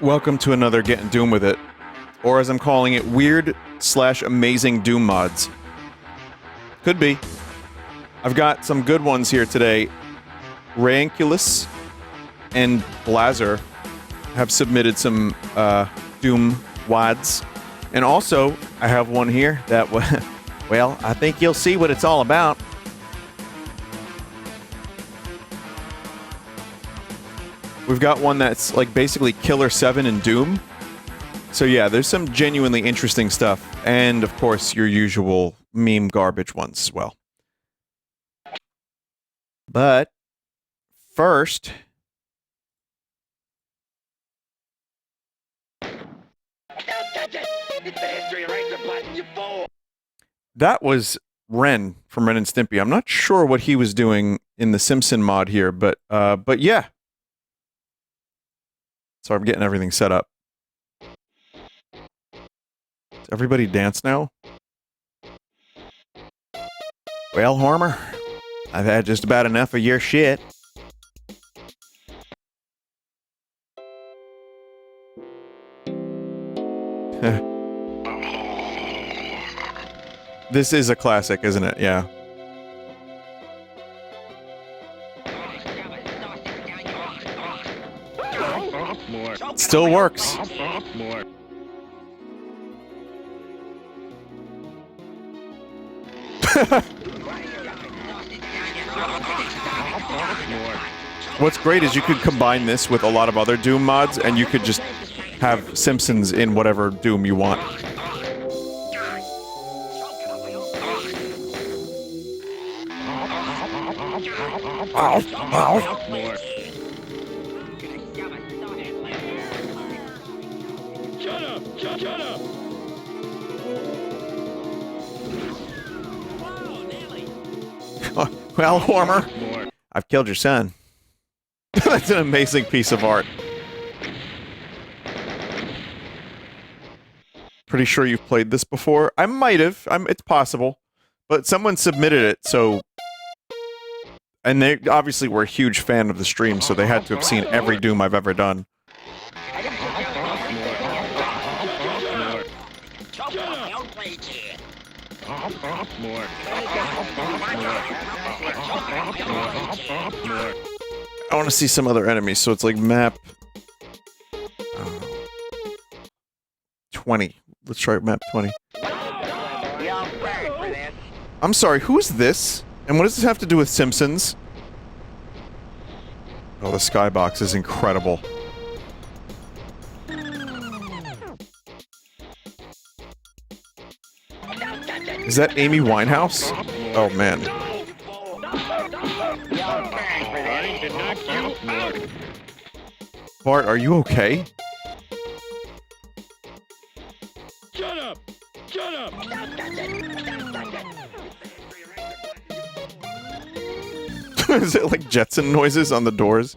Welcome to another Gettin Doom With It, or as I'm calling it, weird/amazing Doom mods. Could be. I've got some good ones here today. Ranculus and Blazer have submitted some Doom wads. And also, I have one here that, well, I think you'll see what it's all about. We've got one that's like basically Killer 7 in Doom. So yeah, there's some genuinely interesting stuff. And of course, your usual meme garbage ones as well. But first, that was Ren from Ren and Stimpy. I'm not sure what he was doing in the Simpson mod here, but yeah. So I'm getting everything set up. Does everybody dance now? Well, Hormer, I've had just about enough of your shit. This is a classic, isn't it? Yeah. Still works. What's great is you could combine this with a lot of other Doom mods, and you could just have Simpsons in whatever Doom you want. Shut up! Well, Hormer, I've killed your son. That's an amazing piece of art. Pretty sure you've played this before. I might have. It's possible. But someone submitted it, so... And they obviously were a huge fan of the stream, so they had to have seen every Doom I've ever done. I want to see some other enemies, so it's like map 20. Let's try map 20. I'm sorry, who is this? And what does this have to do with Simpsons? Oh, the skybox is incredible. Is that Amy Winehouse? Oh, man. Bart, are you okay? Shut up! Shut up! Is it like Jetson noises on the doors?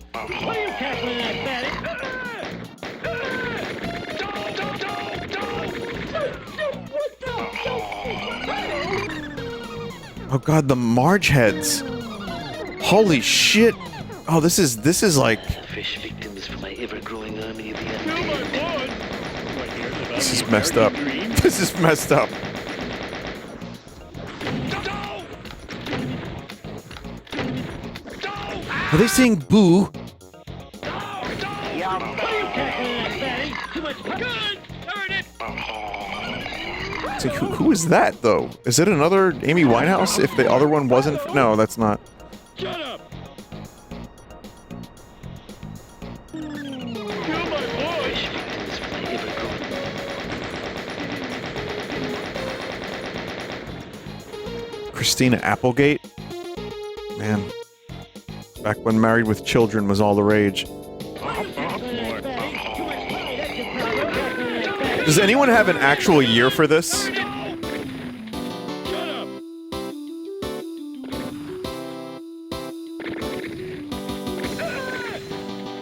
Oh god, the Marge heads. Holy shit. Oh, this is like... Fish victims for my ever-growing army of the This is messed up. This is messed up. Are they saying boo? It's like, who is that, though? Is it another Amy Winehouse? If the other one wasn't... No, that's not. Shut up! Christina Applegate? Man. Back when Married with Children was all the rage. Does anyone have an actual year for this?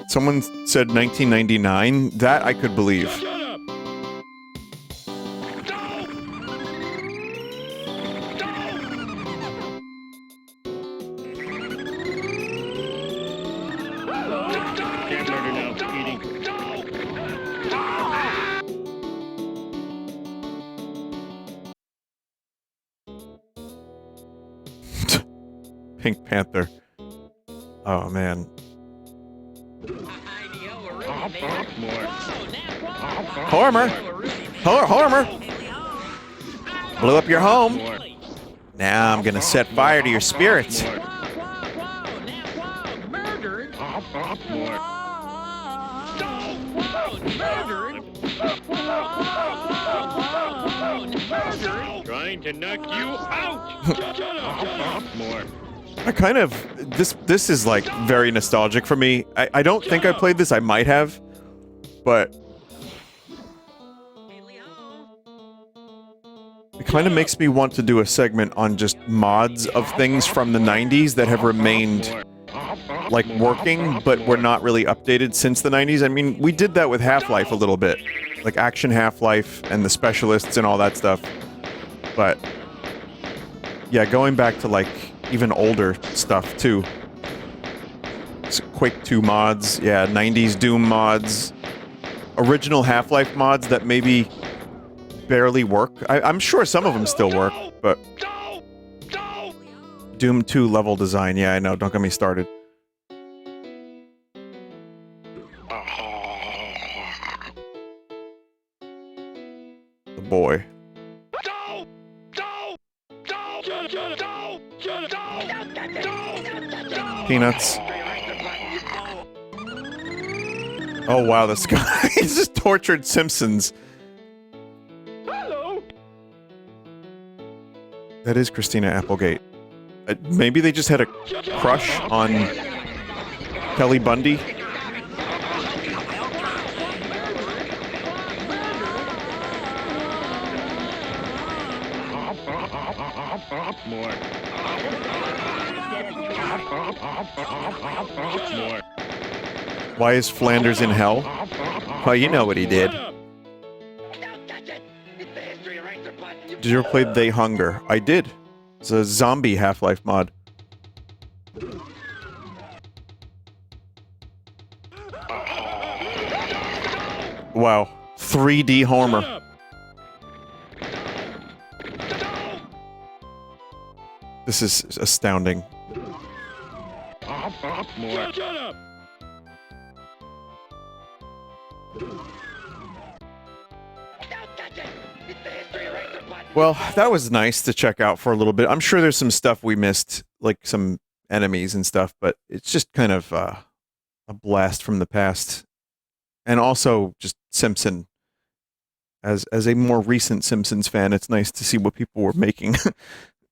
Someone said 1999. That I could believe. Pink Panther. Oh, man. Hormer! Hormer! Blew up your home. Now I'm gonna set fire to your spirits. Trying to knock you out. Shut up. More. I kind of... This is, like, very nostalgic for me. I don't think I played this. I might have. But... it kind of makes me want to do a segment on just mods of things from the 90s that have remained, like, working, but were not really updated since the 90s. I mean, we did that with Half-Life a little bit. Like, Action Half-Life and the Specialists and all that stuff. But... yeah, going back to, like, even older stuff, too. Quake 2 mods, yeah, 90s Doom mods. Original Half-Life mods that maybe barely work. I'm sure some of them still work, but... Doom 2 level design, yeah, I know, don't get me started. The boy. Peanuts. Oh wow, this guy he's just tortured Simpsons. Hello. That is Christina Applegate. Maybe they just had a crush on Kelly Bundy. More. Why is Flanders in hell? Well, you know what he did. Did you ever play They Hunger? I did. It's a zombie Half-Life mod. Wow. 3D Homer. This is astounding. More. Shut up. Well, that was nice to check out for a little bit. I'm sure there's some stuff we missed, like some enemies and stuff, but it's just kind of a blast from the past. And also just Simpson. As a more recent Simpsons fan, it's nice to see what people were making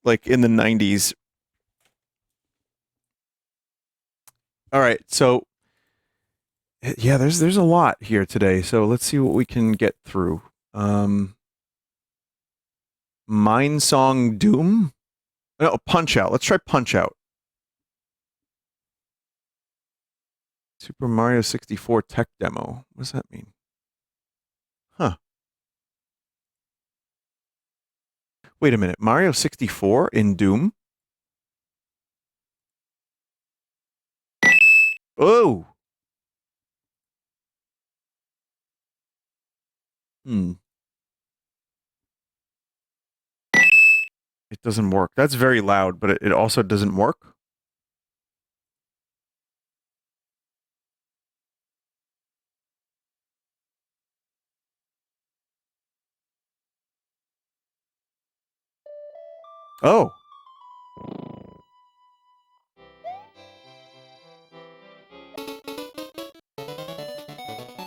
like in the 90s. All right, so yeah, there's a lot here today. So let's see what we can get through. Mine Song Doom? No, Punch Out. Let's try Punch Out. Super Mario 64 tech demo. What does that mean? Huh. Wait a minute. Mario 64 in Doom? Oh! It doesn't work. That's very loud, but it also doesn't work. Oh.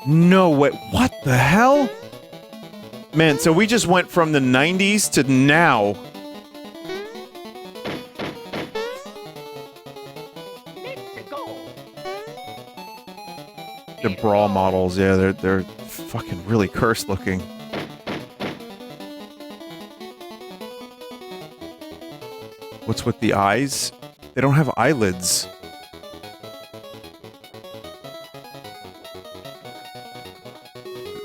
No way. What the hell? Man, so we just went from the 90s to now. The brawl models, yeah, they're fucking really cursed looking. What's with the eyes? They don't have eyelids.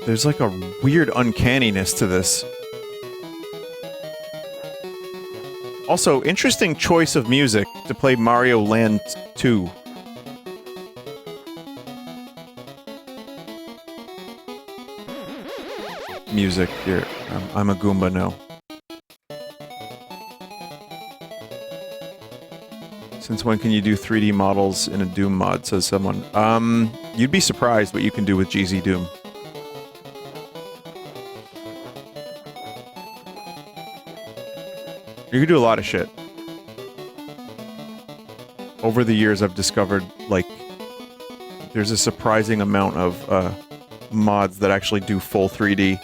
There's like a weird uncanniness to this. Also, interesting choice of music to play Mario Land 2. Music here. I'm a Goomba now. Since when can you do 3D models in a Doom mod, says someone. You'd be surprised what you can do with GZ Doom. You can do a lot of shit. Over the years, I've discovered, like, there's a surprising amount of mods that actually do full 3D.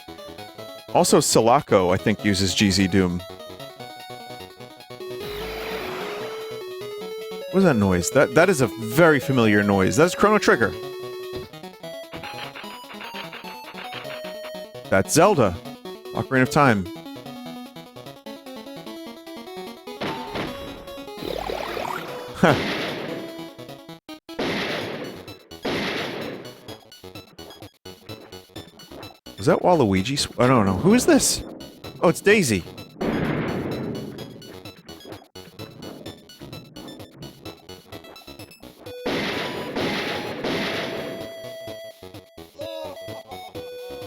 Also, Sulaco, I think, uses GZ Doom. What is that noise? That is a very familiar noise. That's Chrono Trigger. That's Zelda. Ocarina of Time. Huh. Was that Waluigi? I don't know. Who is this? Oh, it's Daisy.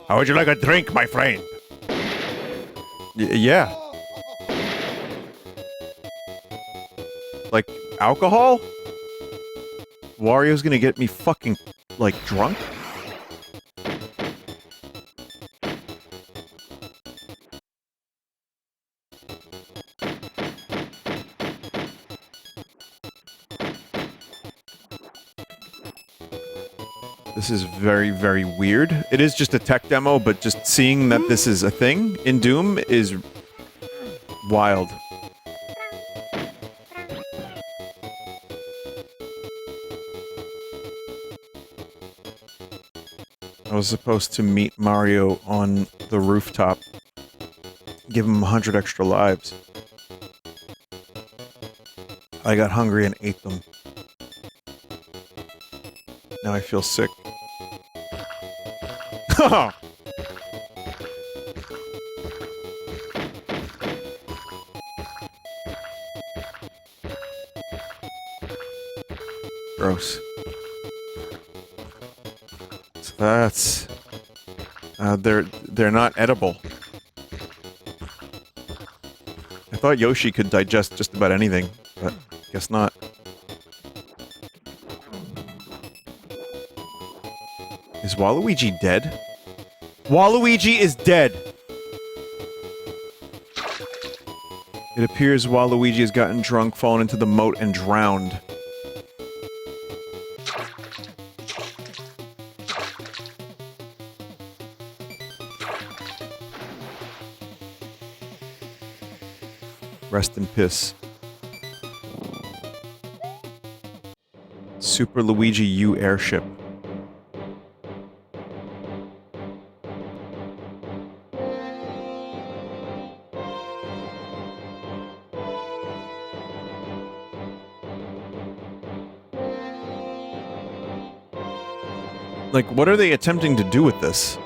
How would you like a drink, my friend? Yeah. Like, alcohol? Wario's gonna get me fucking, like, drunk? This is very, very weird. It is just a tech demo, but just seeing that this is a thing in Doom is wild. I was supposed to meet Mario on the rooftop. Give him 100 extra lives. I got hungry and ate them. Now I feel sick. Gross. So that's... they're not edible. I thought Yoshi could digest just about anything, but guess not. Is Waluigi dead? Waluigi is dead! It appears Waluigi has gotten drunk, fallen into the moat, and drowned. Rest in piss. Super Luigi U airship. Like, what are they attempting to do with this?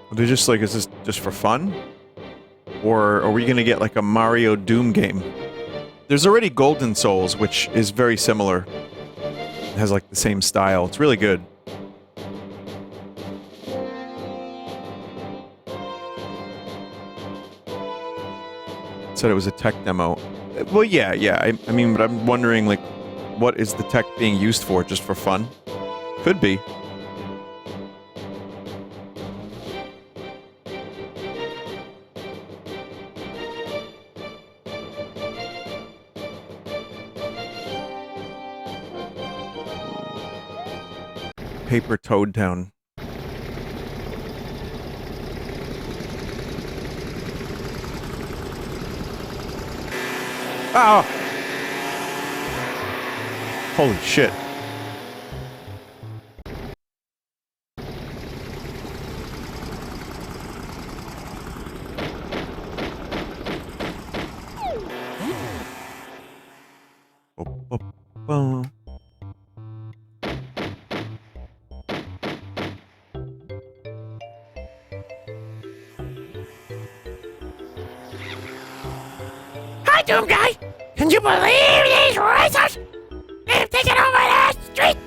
Are they just like, is this just for fun? Or are we gonna get like a Mario Doom game? There's already Golden Souls, which is very similar. It has like the same style. It's really good. Said it was a tech demo. Well, yeah. I mean, but I'm wondering, like, what is the tech being used for? Just for fun? Could be. Paper Toad Town. Ah! Holy shit. Hi, Doom Guy! Can you believe these racers? They've taken over the street!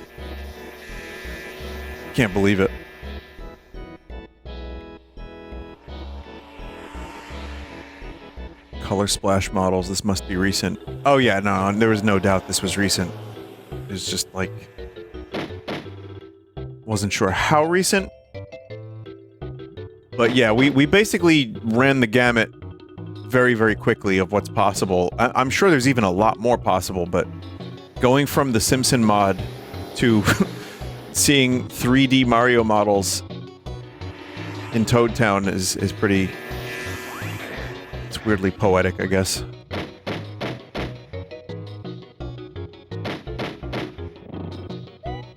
Can't believe it. Color splash models. This must be recent. Oh yeah, no, there was no doubt this was recent. It was just like... wasn't sure how recent. But yeah, we basically ran the gamut very, very quickly of what's possible. I'm sure there's even a lot more possible, but going from the Simpson mod to seeing 3D Mario models in Toad Town is pretty... it's weirdly poetic, I guess.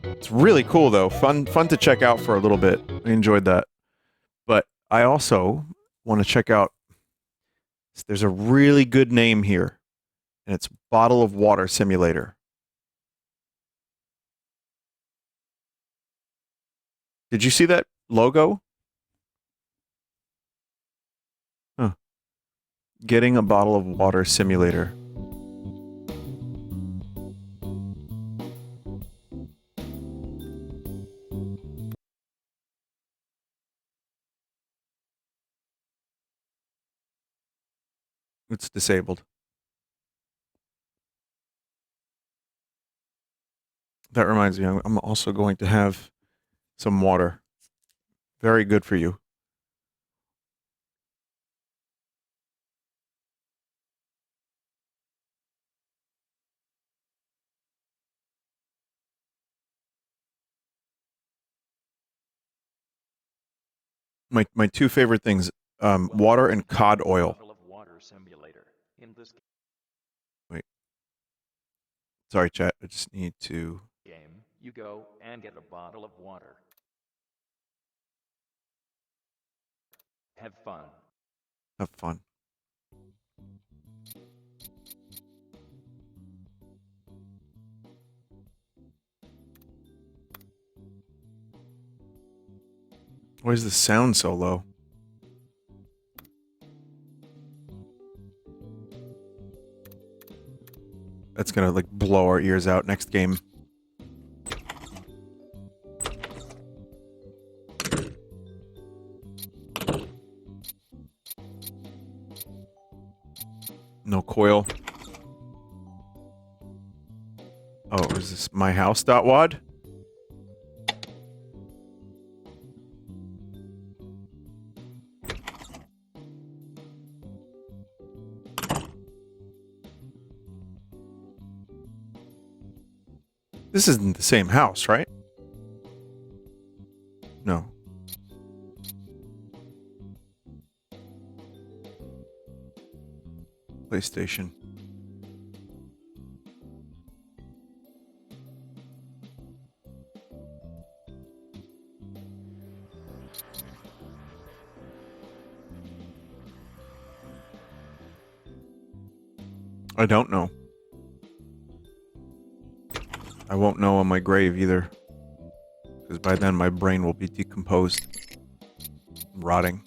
It's really cool, though. Fun to check out for a little bit. I enjoyed that. But I also want to check out... there's a really good name here, and it's Bottle of Water Simulator. Did you see that logo? Huh. Getting a Bottle of Water Simulator. It's disabled. That reminds me, I'm also going to have some water. Very good for you. My two favorite things, water and cod oil. Wait. Sorry, chat. I just need to... You go and get a bottle of water. Have fun. have fun. Why is the sound so low? That's gonna, like, blow our ears out next game. No coil. Oh, is this my house.wad? This isn't the same house, right? No. PlayStation. I don't know. I won't know on my grave either. Because by then my brain will be decomposed. Rotting.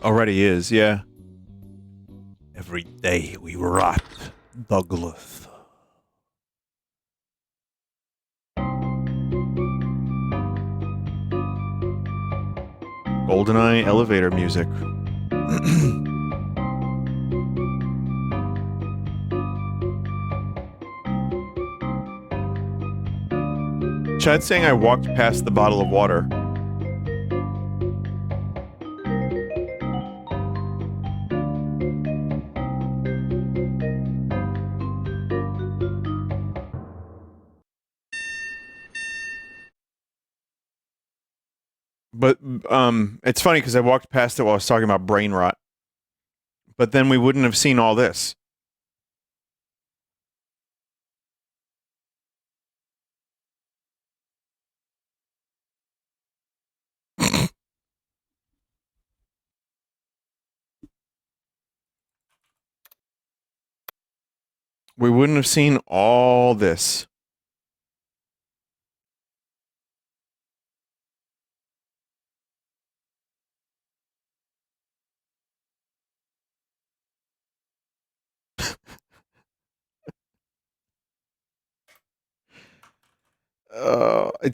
Already is, yeah. Every day we rot, Douglas. GoldenEye elevator music. Chad's saying I walked past the bottle of water. But, it's funny because I walked past it while I was talking about brain rot. But then we wouldn't have seen all this. We wouldn't have seen all this.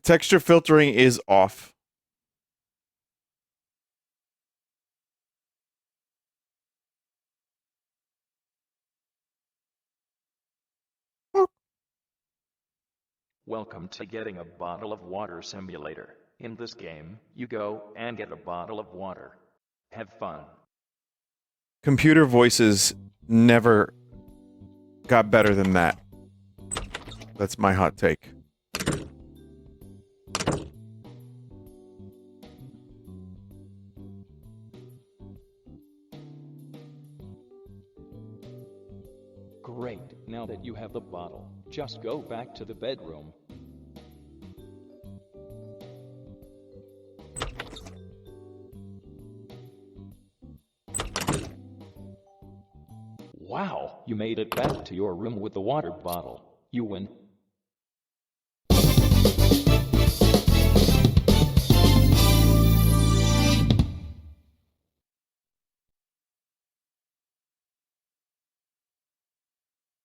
Texture filtering is off. Welcome to Getting a Bottle of Water Simulator. In this game, you go and get a bottle of water. Have fun. Computer voices never got better than that. That's my hot take. Great. Now that you have the bottle, just go back to the bedroom. Wow, you made it back to your room with the water bottle. You win.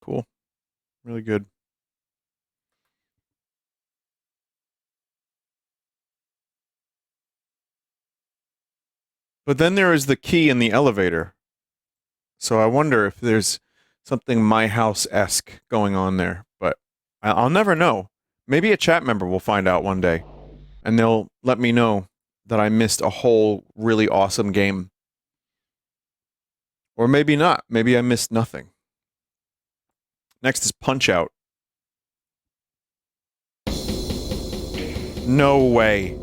Cool. Really good. But then there is the key in the elevator. So I wonder if there's something My House-esque going on there. But I'll never know. Maybe a chat member will find out one day. And they'll let me know that I missed a whole really awesome game. Or maybe not. Maybe I missed nothing. Next is Punch-Out. No way.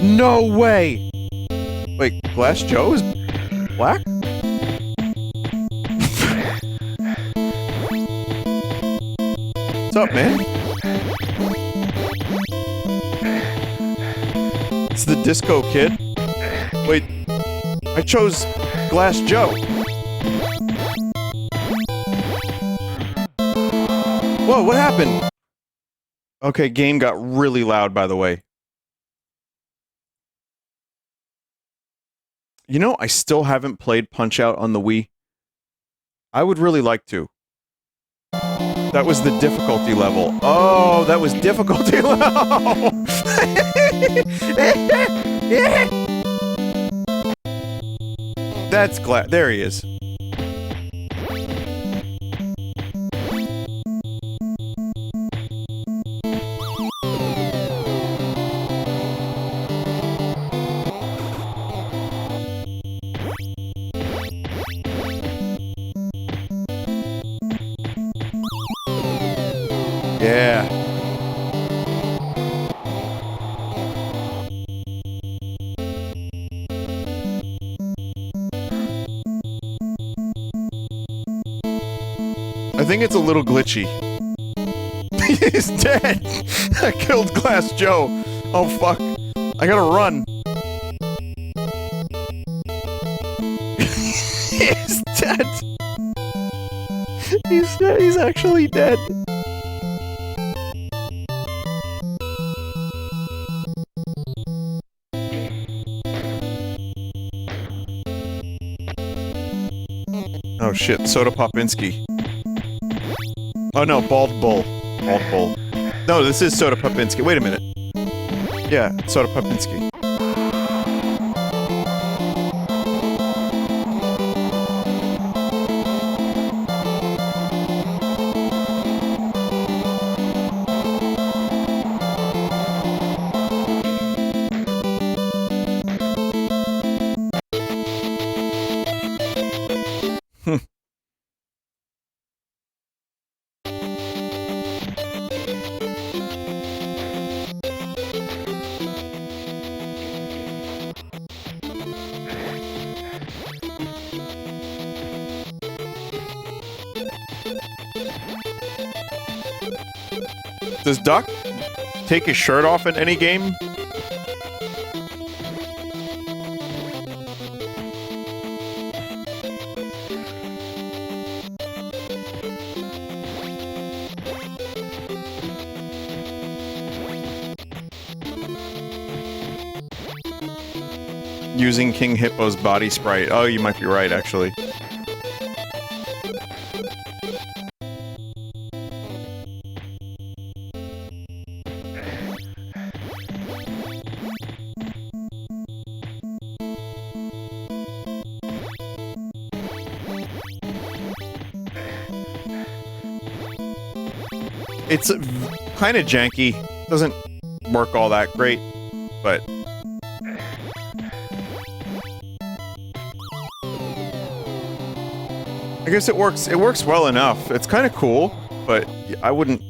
No way! Wait, Glass Joe is black? What's up, man? It's the Disco Kid. Wait, I chose Glass Joe. Whoa, what happened? Okay, game got really loud, by the way. You know, I still haven't played Punch-Out on the Wii. I would really like to. That was the difficulty level. Oh, that was difficulty level! That's glad. There he is. Yeah. I think it's a little glitchy. He's dead! I killed Glass Joe. Oh fuck. I gotta run. He's dead. He's actually dead. Oh shit, Soda Popinski. Oh no, Bald Bull. Bald Bull. No, this is Soda Popinski. Wait a minute. Yeah, Soda Popinski. Does Doc take his shirt off in any game? Using King Hippo's body sprite. Oh, you might be right, actually. It's kind of janky. Doesn't work all that great, but... I guess it works well enough. It's kind of cool, but I wouldn't...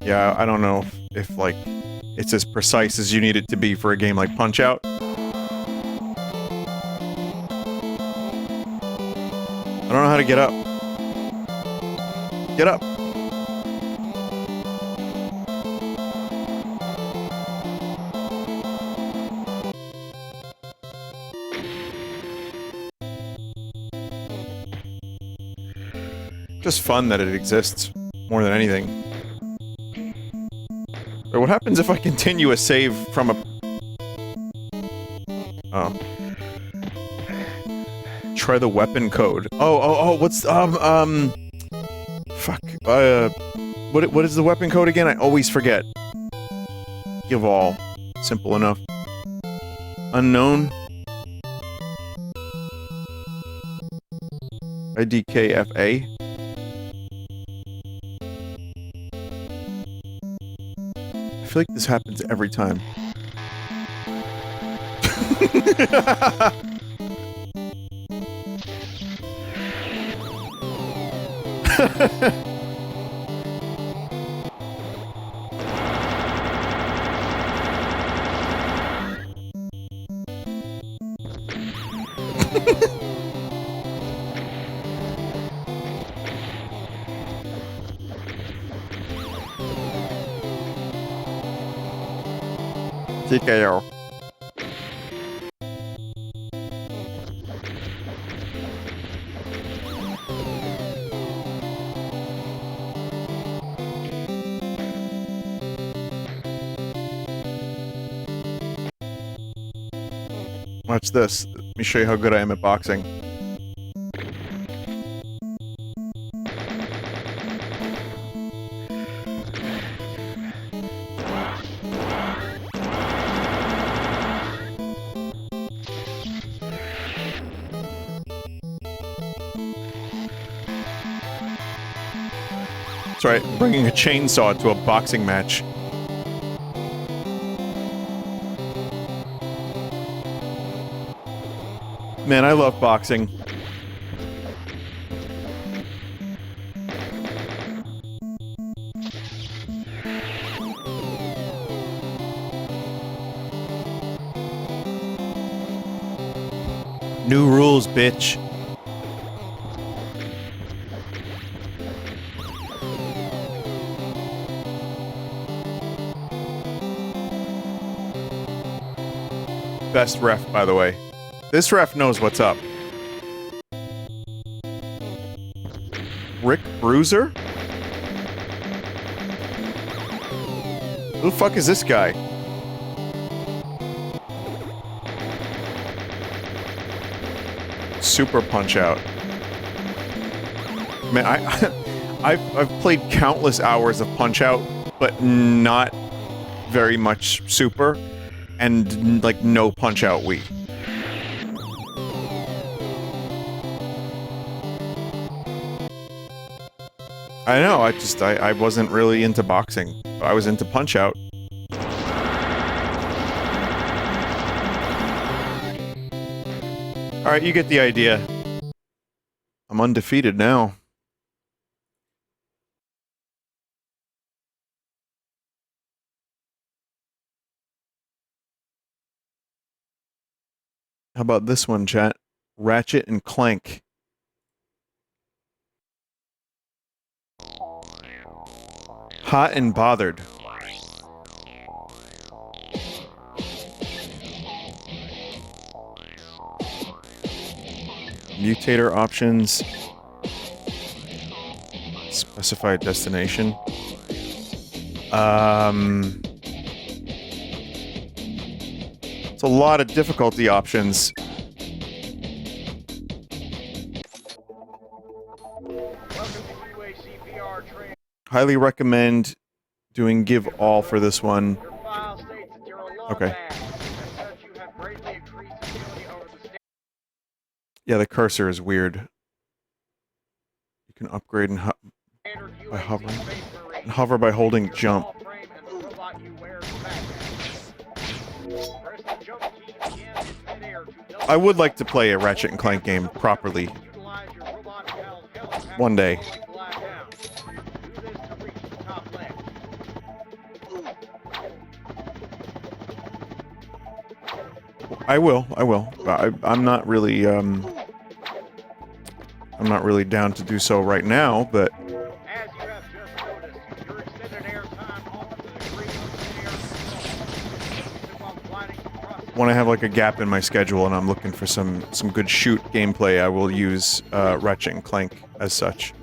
Yeah, I don't know if like, it's as precise as you need it to be for a game like Punch-Out. I don't know how to get up. Get up! Just fun that it exists, more than anything. But what happens if I continue a save from a... Oh. Try the weapon code. Oh, what's, fuck, what is the weapon code again? I always forget. Give all. Simple enough. Unknown. IDKFA. I feel like this happens every time. TKO. Watch this. Let me show you how good I am at boxing. That's right, bringing a chainsaw to a boxing match. Man, I love boxing. New rules, bitch. Best ref, by the way. This ref knows what's up. Rick Bruiser? Who the fuck is this guy? Super Punch-Out. Man, I've played countless hours of Punch-Out, but not very much Super, and like no Punch-Out Wii. I know, I wasn't really into boxing. I was into Punch-Out. Alright, you get the idea. I'm undefeated now. How about this one, chat? Ratchet and Clank. Hot and bothered. Mutator options. Specified destination. It's a lot of difficulty options. Highly recommend doing give all for this one. Okay. Yeah, the cursor is weird. You can upgrade and By hovering. And hover by holding jump. I would like to play a Ratchet and Clank game properly. One day. I will. I'm not really, I'm not really down to do so right now, but when I have like a gap in my schedule and I'm looking for some good shoot gameplay, I will use Ratchet and Clank as such.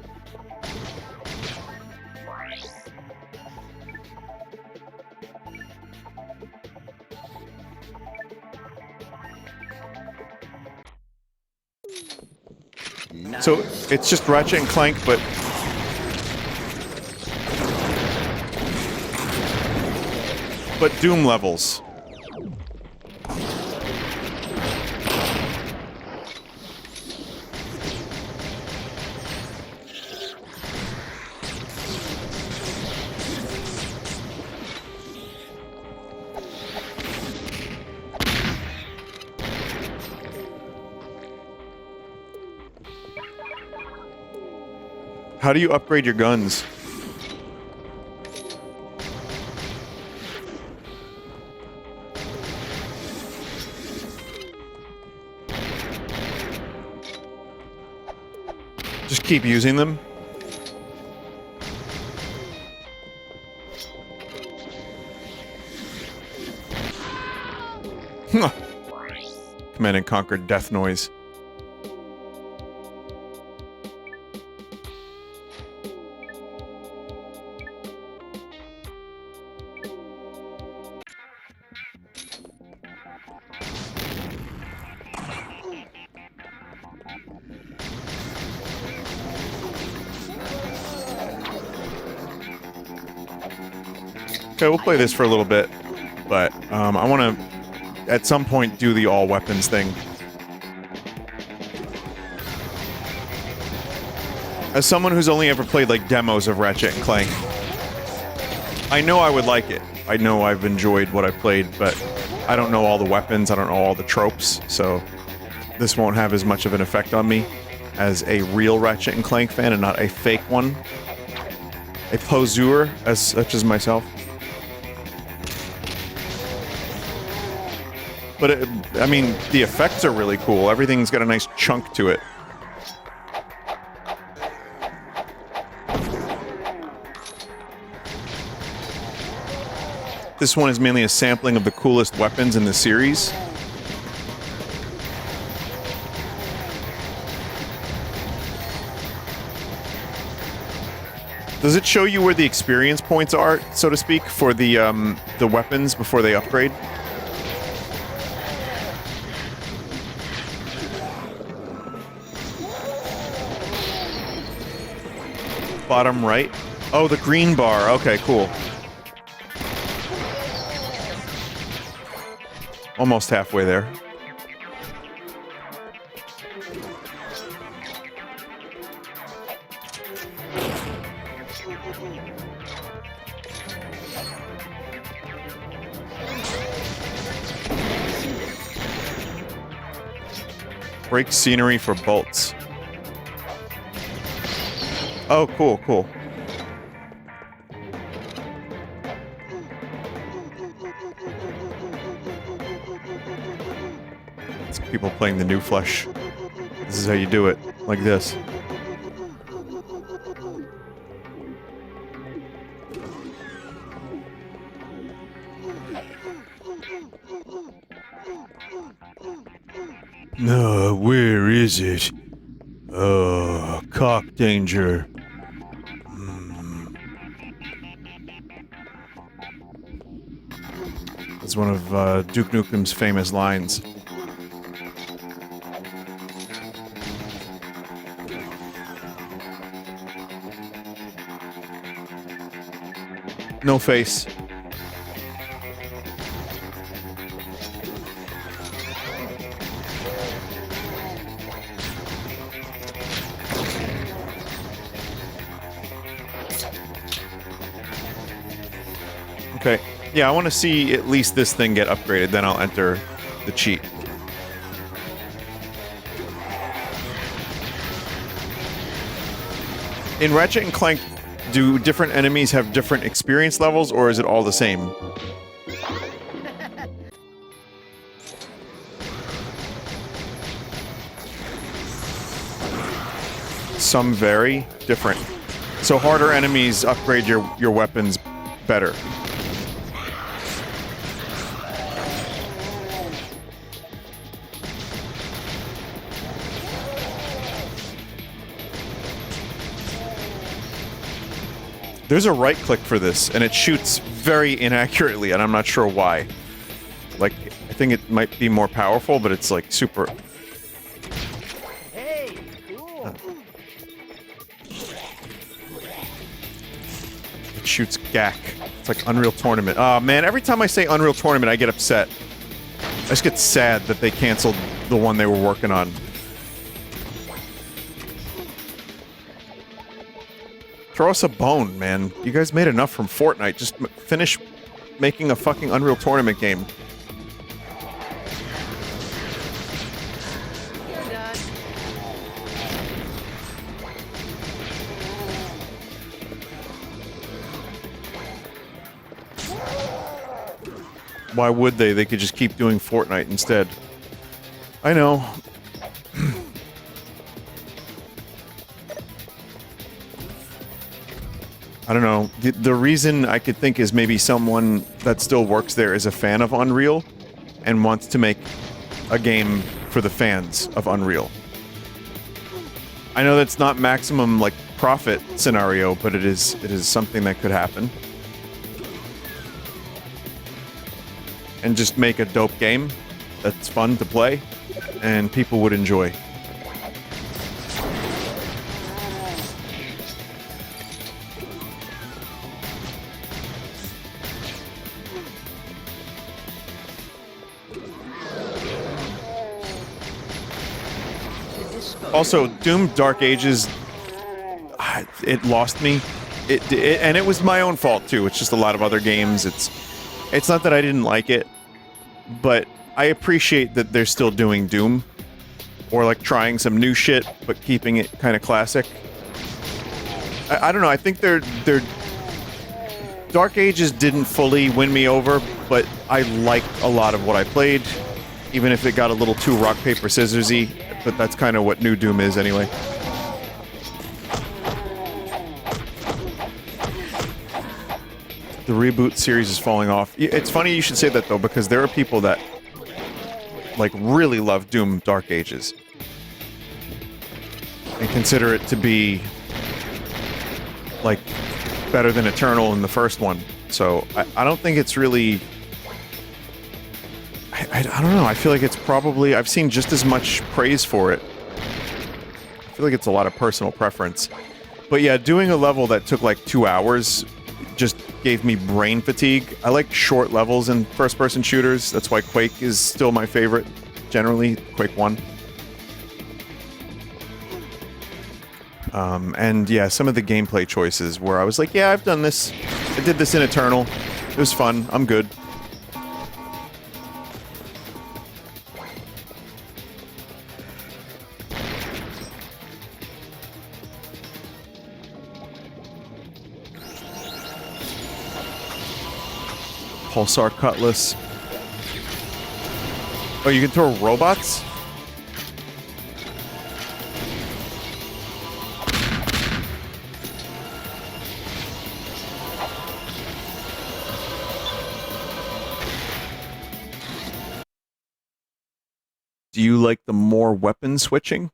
So it's just Ratchet and Clank, but Doom levels. How do you upgrade your guns? Just keep using them? Command and Conquer death noise. Okay, we'll play this for a little bit, but I want to, at some point, do the all-weapons thing. As someone who's only ever played, like, demos of Ratchet and Clank, I know I would like it. I know I've enjoyed what I've played, but I don't know all the weapons, I don't know all the tropes, so this won't have as much of an effect on me as a real Ratchet and Clank fan and not a fake one. A poseur, as such as myself. But, I mean, the effects are really cool. Everything's got a nice chunk to it. This one is mainly a sampling of the coolest weapons in the series. Does it show you where the experience points are, so to speak, for the weapons before they upgrade? Bottom right? Oh, the green bar. Okay, cool. Almost halfway there. Break scenery for bolts. Oh, cool, cool. It's people playing the new flesh. This is how you do it, like this. No, where is it? Oh, cock danger. It's one of Duke Nukem's famous lines. No face. Yeah, I want to see at least this thing get upgraded, then I'll enter the cheat. In Ratchet and Clank, do different enemies have different experience levels, or is it all the same? Some vary. Different. So harder enemies upgrade your weapons better. There's a right click for this, and it shoots very inaccurately, and I'm not sure why. Like, I think it might be more powerful, but it's like super... Hey, cool. It shoots gack. It's like Unreal Tournament. Oh man, every time I say Unreal Tournament, I get upset. I just get sad that they canceled the one they were working on. Throw us a bone, man. You guys made enough from Fortnite. Just finish making a fucking Unreal Tournament game. You're done. Why would they? They could just keep doing Fortnite instead. I know. I don't know. The reason I could think is maybe someone that still works there is a fan of Unreal and wants to make a game for the fans of Unreal. I know that's not maximum, like, profit scenario, but it is something that could happen. And just make a dope game that's fun to play and people would enjoy. Also, Doom Dark Ages, it lost me. And it was my own fault too. It's just a lot of other games. It's not that I didn't like it, but I appreciate that they're still doing Doom, or like trying some new shit but keeping it kind of classic. I don't know. I think they're Dark Ages didn't fully win me over, but I liked a lot of what I played, even if it got a little too rock paper scissorsy. But that's kind of what New Doom is anyway. The reboot series is falling off. It's funny you should say that though, because there are people that like really love Doom Dark Ages and consider it to be like better than Eternal in the first one. So I don't think it's really... I don't know. I feel like it's probably... I've seen just as much praise for it. I feel like it's a lot of personal preference. But yeah, doing a level that took like 2 hours just gave me brain fatigue. I like short levels in first-person shooters. That's why Quake is still my favorite, generally. Quake 1. And yeah, some of the gameplay choices where I was like, yeah, I've done this. I did this in Eternal. It was fun. I'm good. Pulsar Cutlass. Oh, you can throw robots? Do you like the more weapon switching?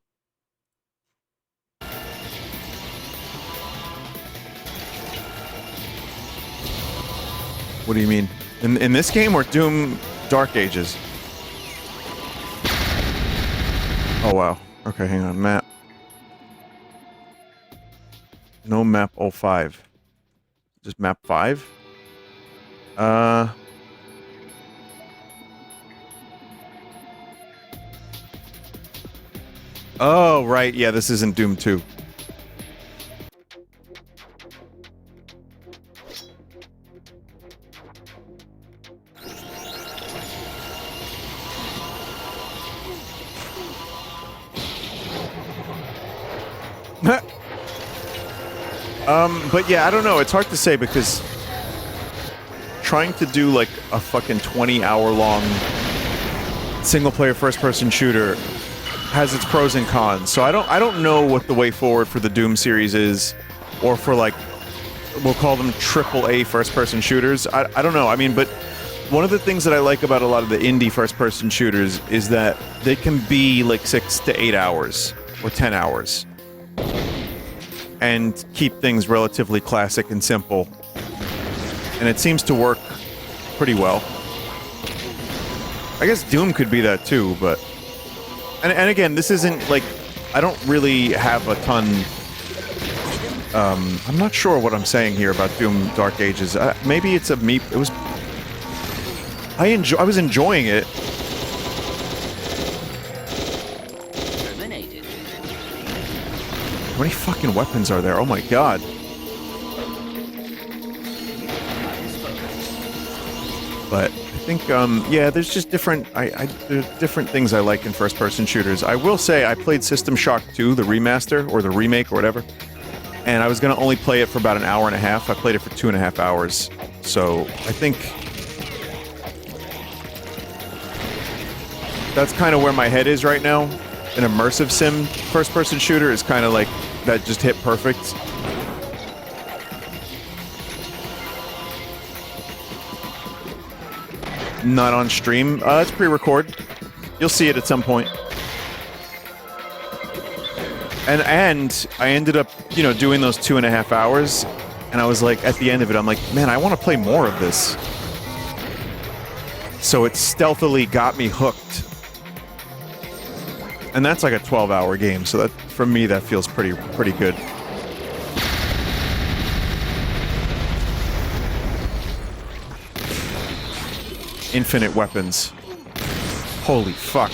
What do you mean? In this game or Doom Dark Ages? Oh wow. Okay, hang on. Map. No map 05. Just map 5? Oh, right. Yeah, this isn't Doom 2. But yeah, I don't know. It's hard to say because trying to do like a fucking 20-hour long single-player first-person shooter has its pros and cons. So I don't know what the way forward for the Doom series is, or for like we'll call them AAA first-person shooters. I don't know. I mean, but one of the things that I like about a lot of the indie first-person shooters is that they can be like 6 to 8 hours or 10 hours. And keep things relatively classic and simple. And it seems to work pretty well. I guess Doom could be that too, but... And again, this isn't, like... I don't really have a ton... I'm not sure what I'm saying here about Doom Dark Ages. Maybe it's a me... It was... I was enjoying it. How many fucking weapons are there? Oh my god. But I think, yeah, there's just different, there's different things I like in first-person shooters. I will say I played System Shock 2, the remaster, or the remake, or whatever, and I was gonna only play it for about an hour and a half. I played it for 2.5 hours. So, I think that's kind of where my head is right now. An immersive sim first-person shooter is kind of like, that just hit perfect. Not on stream. It's pre-record. You'll see it at some point. And I ended up, you know, doing those 2.5 hours, and I was like, at the end of it, I'm like, man, I want to play more of this. So it stealthily got me hooked. And that's like a 12-hour game, so that, for me, that feels pretty good. Infinite weapons. Holy fuck.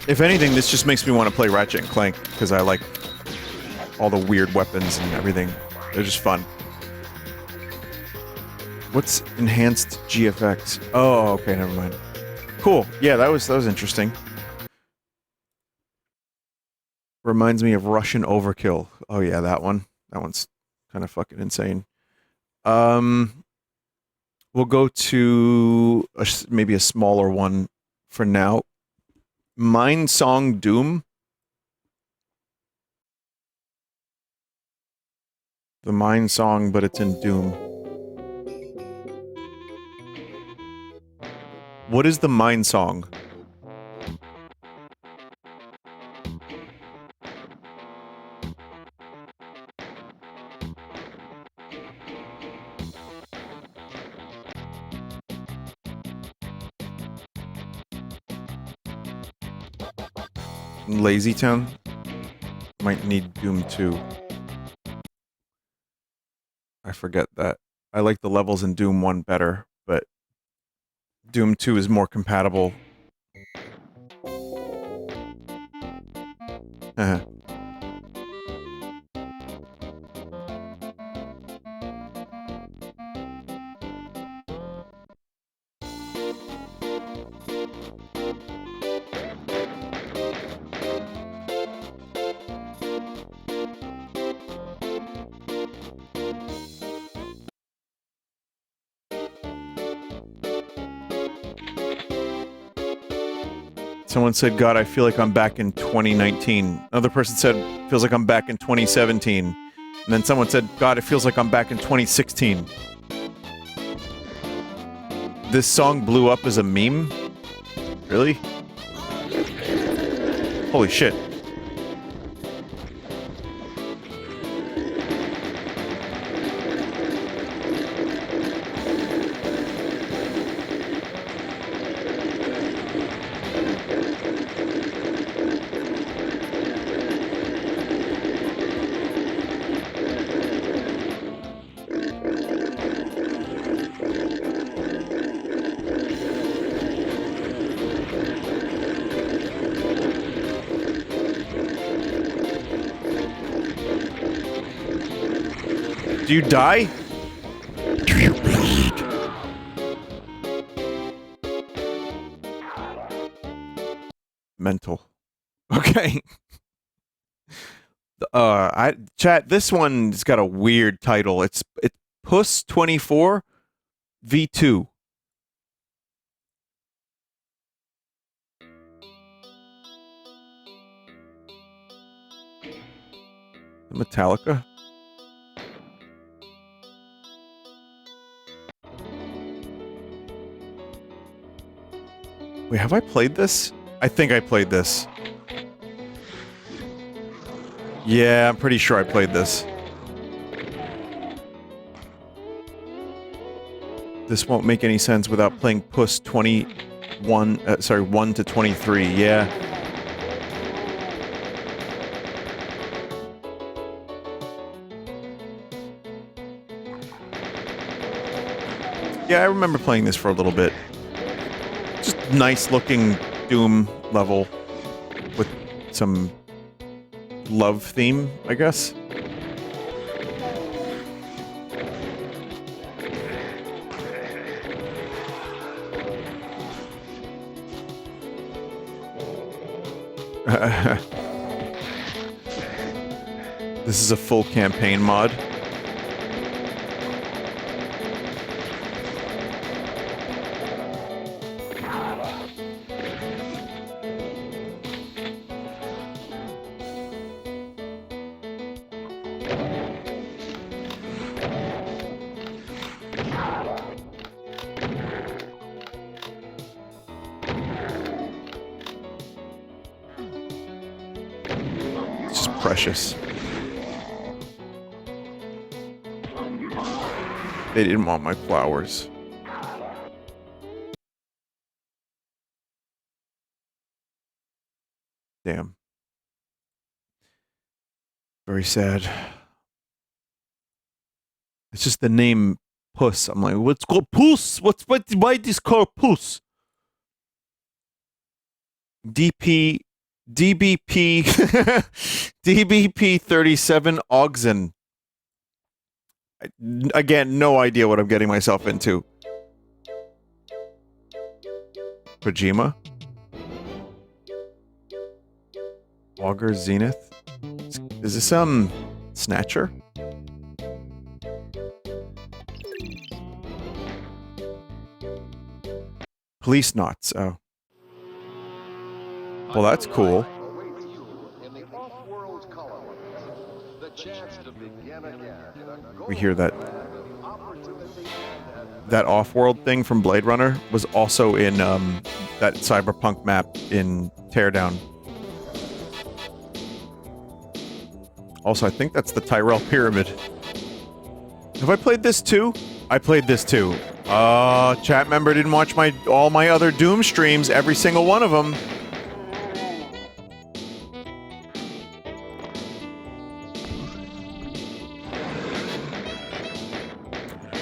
If anything, this just makes me want to play Ratchet and Clank, because I like all the weird weapons and everything. They're just fun. What's enhanced GFX? Oh, okay, never mind. Cool. Yeah, that was interesting. Reminds me of Russian Overkill. Oh yeah, that one. That one's kind of fucking insane. We'll go to maybe a smaller one for now. Mine Song Doom. The Mine Song, but it's in Doom. What is the Mine Song? Lazy Town? Might need Doom 2. I forget that. I like the levels in Doom 1 better, but Doom 2 is more compatible. Someone said, God, I feel like I'm back in 2019. Another person said, feels like I'm back in 2017. And then someone said, God, it feels like I'm back in 2016. This song blew up as a meme? Really? Holy shit. Do you die? Do you bleed? Mental. Okay. Chat, this one's got a weird title. It's Puss 24 V2. Metallica. Wait, have I played this? I think I played this. Yeah, I'm pretty sure I played this. This won't make any sense without playing Puss 1 to 23. Yeah. Yeah, I remember playing this for a little bit. Just nice looking Doom level with some love theme, I guess. This is a full campaign mod. Precious. They didn't want my flowers. Damn. Very sad. It's just the name Puss. I'm like, what's called Puss? Why this called Puss? DBP 37 Ogzen. Again, no idea what I'm getting myself into. Kojima? Augur Zenith? Is this Snatcher? Police Knots, oh. Well, that's cool. We hear that off-world thing from Blade Runner was also in that Cyberpunk map in Teardown. Also, I think that's the Tyrell Pyramid. Have I played this too? I played this too. Chat member didn't watch all my other Doom streams, every single one of them.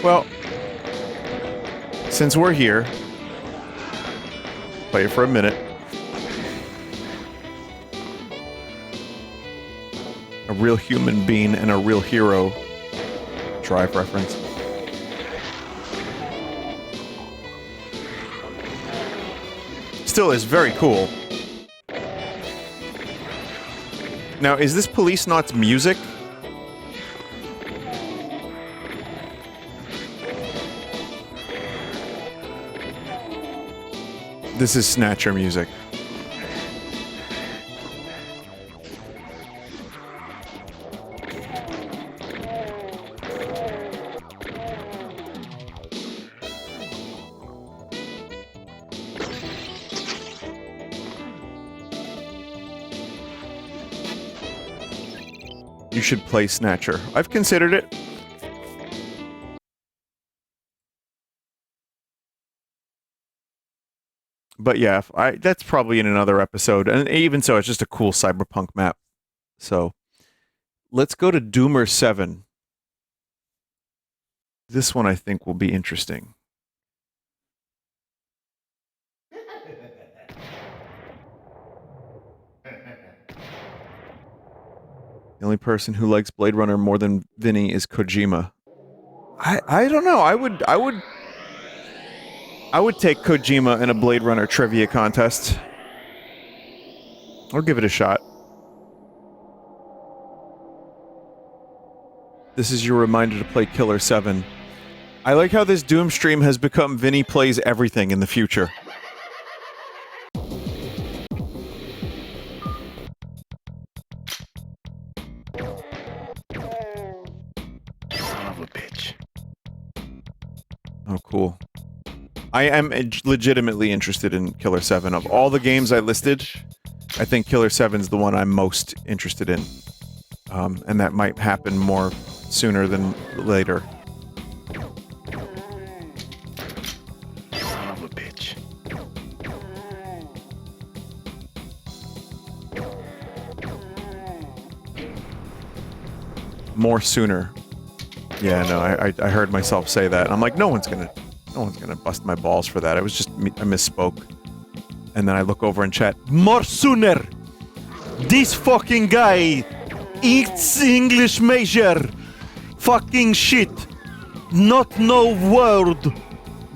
Well, since we're here, play it for a minute. A real human being and a real hero. Drive reference. Still is very cool. Now, is this Police Knots music? This is Snatcher music. You should play Snatcher. I've considered it. But yeah, that's probably in another episode. And even so, it's just a cool cyberpunk map. So, let's go to Doomer 7. This one I think will be interesting. The only person who likes Blade Runner more than Vinny is Kojima. I don't know. I would take Kojima in a Blade Runner trivia contest. I'll give it a shot. This is your reminder to play Killer 7. I like how this Doom stream has become Vinny plays everything in the future. Son of a bitch. Oh, cool. I am legitimately interested in Killer 7. Of all the games I listed, I think Killer 7's the one I'm most interested in. And that might happen more sooner than later. Son of a bitch. More sooner. Yeah, no, I heard myself say that. And I'm like, no one's gonna bust my balls for that. I was just, I misspoke. And then I look over in chat, more sooner! This fucking guy eats English major! Fucking shit! Not no word!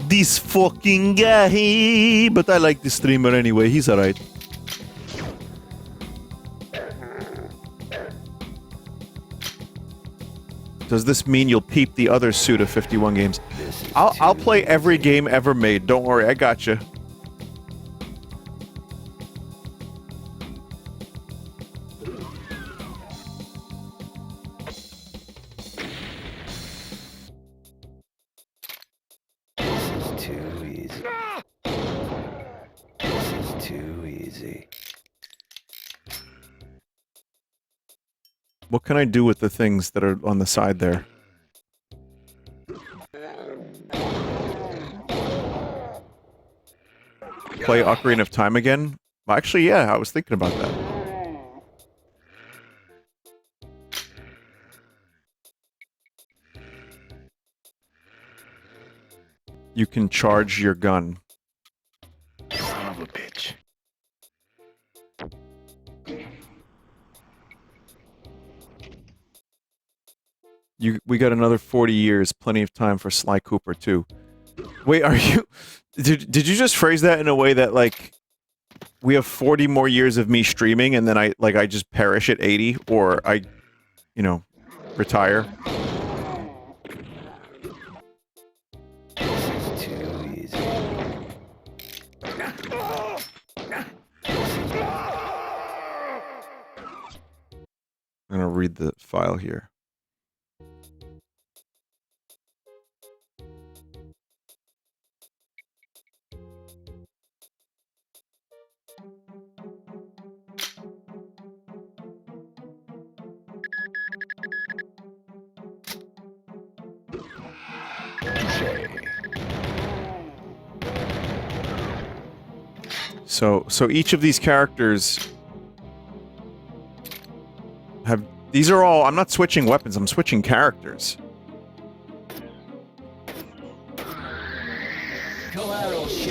This fucking guy! But I like the streamer anyway, he's alright. Does this mean you'll peep the other Suda 51 games? I'll play every game ever made. Don't worry, I gotcha. This is too easy. This is too easy. What can I do with the things that are on the side there? Play Ocarina of Time again? Actually, yeah, I was thinking about that. You can charge your gun. Son of a bitch. We got another 40 years, plenty of time for Sly Cooper too. Wait, are you... Did you just phrase that in a way that, like, we have 40 more years of me streaming and then I just perish at 80? Or I, you know, retire? This is too easy. I'm gonna read the file here. So each of these characters have... These are all... I'm not switching weapons, I'm switching characters.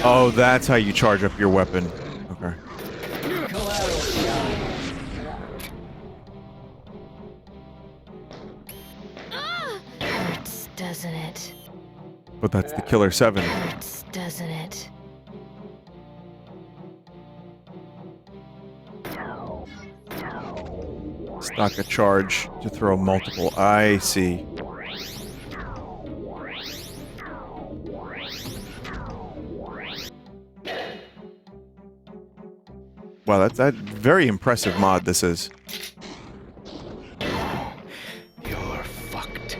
Oh, that's how you charge up your weapon. Okay. Hurts, doesn't it? But that's the Killer 7. Hurts, doesn't it? Stock a charge to throw multiple. I see. Wow, that's very impressive mod this is. You're fucked.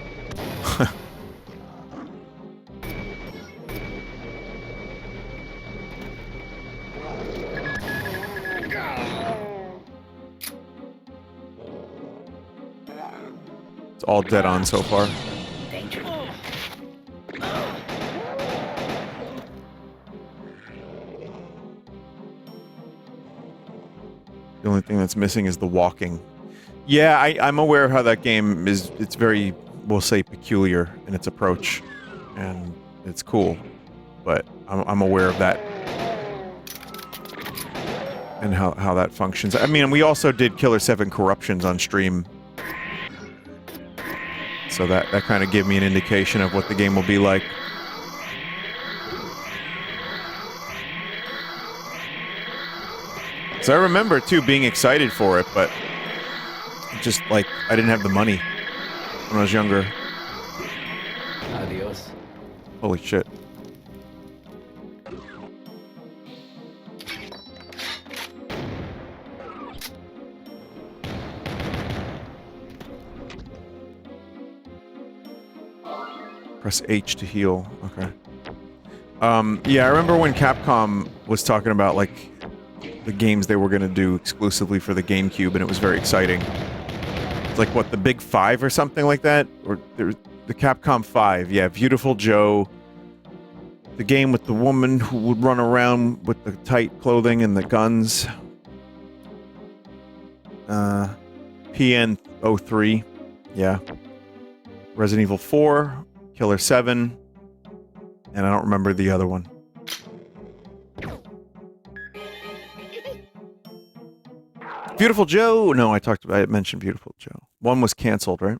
It's all dead on so far. The only thing that's missing is the walking. Yeah, I'm aware of how that game is. It's very, we'll say, peculiar in its approach, and it's cool. But I'm aware of that and how that functions. I mean, we also did Killer 7 Corruptions on stream So that kind of gave me an indication of what the game will be like. So I remember, too, being excited for it, but just, like, I didn't have the money when I was younger. Adios. Holy shit. Press H to heal. Okay. Yeah, I remember when Capcom was talking about, like, the games they were going to do exclusively for the GameCube, and it was very exciting. It's like, what, the Big Five or something like that? Or the Capcom 5, yeah. Beautiful Joe. The game with the woman who would run around with the tight clothing and the guns. PN03, yeah. Resident Evil 4. Killer 7, and I don't remember the other one. Beautiful Joe! No, I mentioned Beautiful Joe. 1 was canceled, right?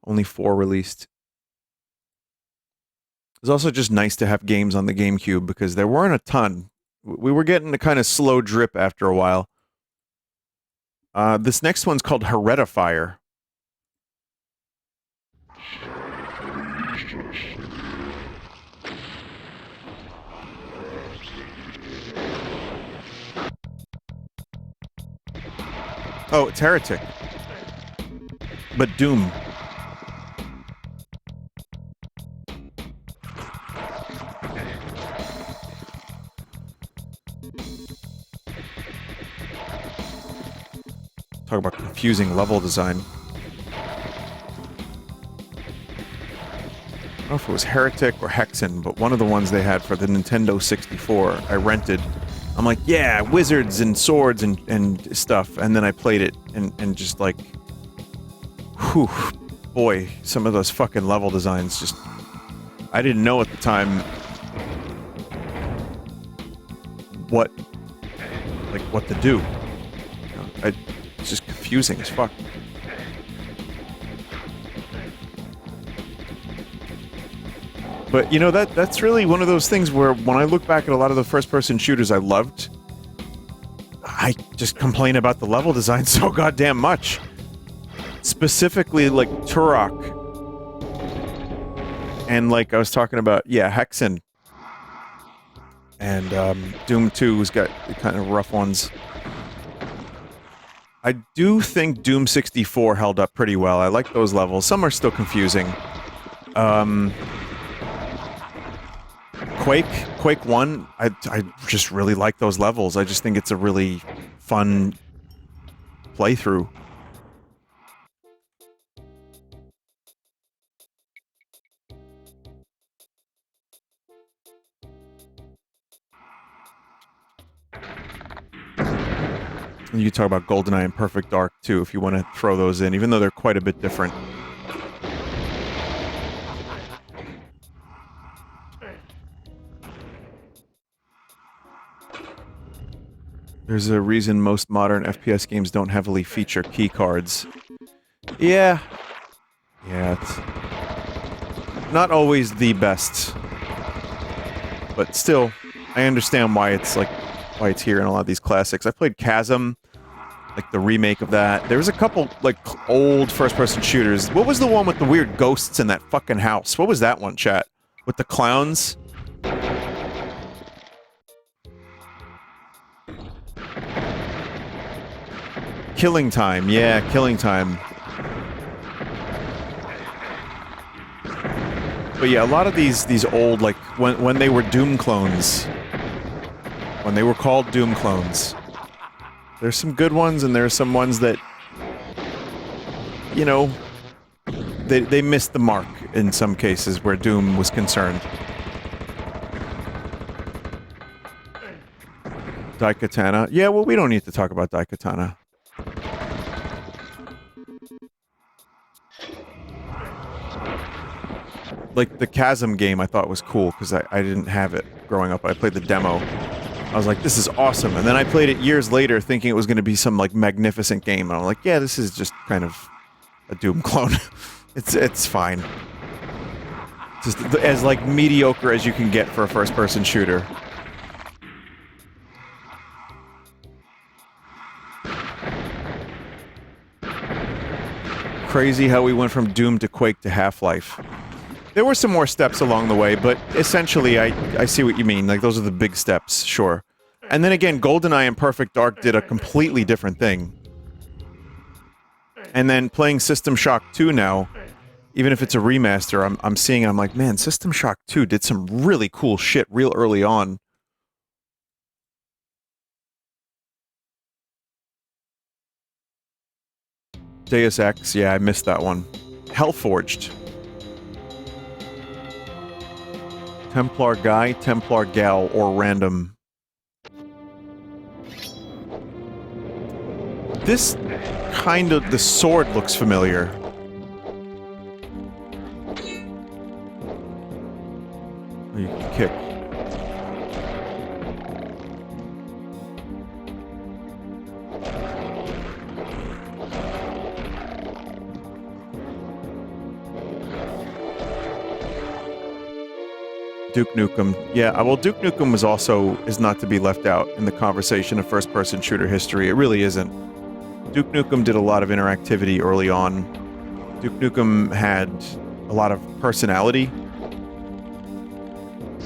Only 4 released. It was also just nice to have games on the GameCube because there weren't a ton. We were getting a kind of slow drip after a while. This next one's called Heretifier. Oh, it's Heretic. But Doom. Talk about confusing level design. I don't know if it was Heretic or Hexen, but one of the ones they had for the Nintendo 64, I rented. I'm like, yeah, wizards and swords and stuff, and then I played it, and just like, whew, boy, some of those fucking level designs just, I didn't know at the time what to do. You know, it's just confusing as fuck. But, you know, that's really one of those things where when I look back at a lot of the first-person shooters I loved, I just complain about the level design so goddamn much. Specifically, like, Turok. And, like, I was talking about, yeah, Hexen. And, Doom 2's got kind of rough ones. I do think Doom 64 held up pretty well. I like those levels. Some are still confusing. Quake 1, I just really like those levels. I just think it's a really fun playthrough. And you can talk about GoldenEye and Perfect Dark too, if you want to throw those in, even though they're quite a bit different. There's a reason most modern FPS games don't heavily feature keycards. Yeah. Yeah, it's not always the best. But still, I understand why it's here in a lot of these classics. I played Chasm, like the remake of that. There was a couple, like, old first-person shooters. What was the one with the weird ghosts in that fucking house? What was that one, chat? With the clowns? Killing Time, yeah, Killing Time. But yeah, a lot of these old, like, when they were Doom clones, when they were called Doom clones, there's some good ones and there's some ones that, you know, they missed the mark in some cases where Doom was concerned. Daikatana. Yeah, well, we don't need to talk about Daikatana. Like, the Chasm game I thought was cool, because I didn't have it growing up. I played the demo. I was like, this is awesome. And then I played it years later thinking it was going to be some, like, magnificent game. And I'm like, yeah, this is just kind of a Doom clone. It's fine. Just as like mediocre as you can get for a first-person shooter. Crazy how we went from Doom to Quake to Half-Life. There were some more steps along the way, but essentially I see what you mean. Like, those are the big steps, sure. And then again, GoldenEye and Perfect Dark did a completely different thing. And then playing System Shock 2 now, even if it's a remaster, I'm seeing, I'm like, man, System Shock 2 did some really cool shit real early on. Deus Ex, yeah, I missed that one. Hellforged. Templar guy, Templar gal, or random. This kind of, the sword looks familiar. Oh, you can kick. Duke Nukem. Yeah, well, Duke Nukem is not to be left out in the conversation of first-person shooter history. It really isn't. Duke Nukem did a lot of interactivity early on. Duke Nukem had a lot of personality.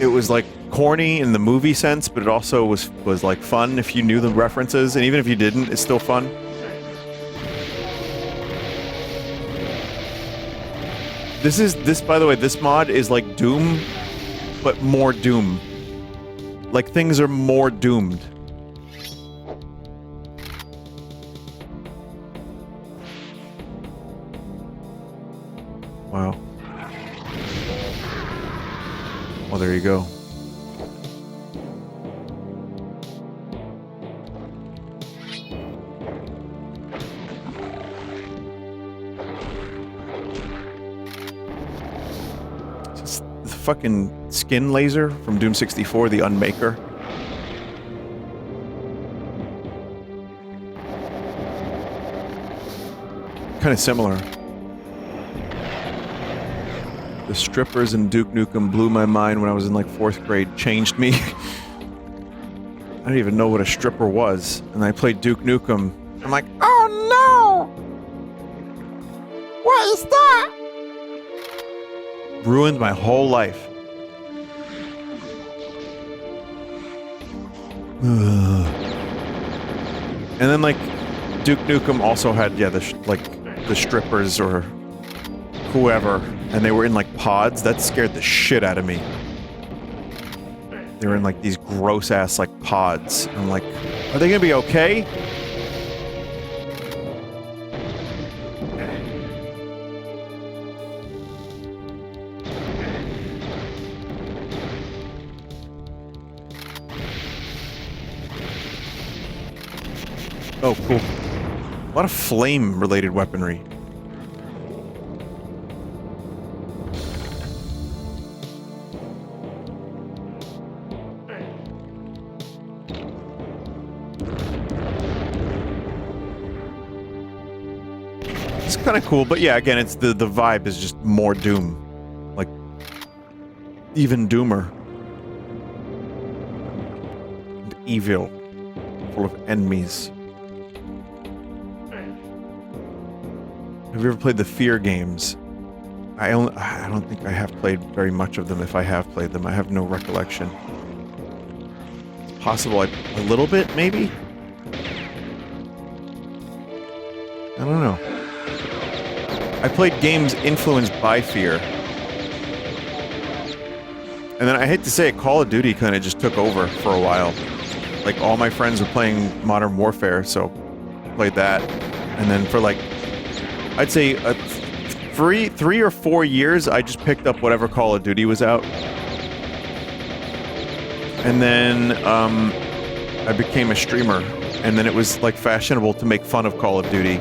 It was like corny in the movie sense, but it also was like fun if you knew the references, and even if you didn't, it's still fun. This by the way, this mod is like Doom, but more Doom. Like, things are more doomed. Wow. Well, there you go. Just the fucking skin laser from Doom 64, the Unmaker. Kind of similar. The strippers in Duke Nukem blew my mind when I was in like 4th grade, changed me. I didn't even know what a stripper was, and I played Duke Nukem. I'm like, Oh no! What is that? ruined my whole life. And then like Duke Nukem also had the strippers or whoever, and they were in like pods. That scared the shit out of me. They were in like these gross ass like pods. I'm like, are they gonna be okay? Oh, cool. A lot of flame-related weaponry. It's kind of cool, but yeah, again, it's the vibe is just more Doom. Like, even Doomer. And evil. Full of enemies. Have you ever played the Fear games? I don't think I have played very much of them. If I have played them, I have no recollection. It's possible a little bit, maybe? I don't know. I played games influenced by Fear. And then I hate to say it, Call of Duty kind of just took over for a while. Like, all my friends were playing Modern Warfare, so I played that. And then for like, I'd say 3 or 4 years, I just picked up whatever Call of Duty was out. And then I became a streamer, and then it was like fashionable to make fun of Call of Duty.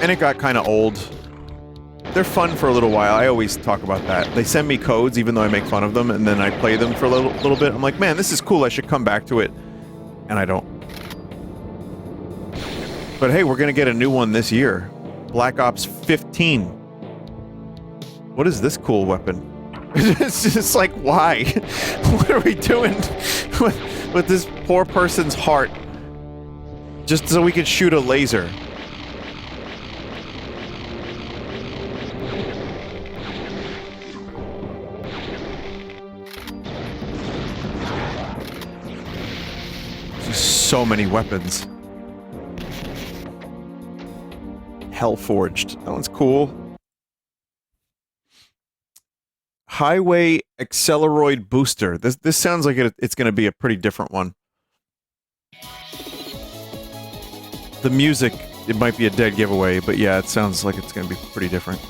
And it got kind of old. They're fun for a little while. I always talk about that. They send me codes even though I make fun of them, and then I play them for a little bit. I'm like, man, this is cool. I should come back to it. And I don't. But hey, we're gonna get a new one this year. Black Ops 15. What is this cool weapon? It's just like, why? What are we doing with this poor person's heart? Just so we could shoot a laser. There's so many weapons. Hellforged. That one's cool. Highway Acceleroid Booster. This sounds like it's going to be a pretty different one. The music, it might be a dead giveaway, but yeah, it sounds like it's going to be pretty different.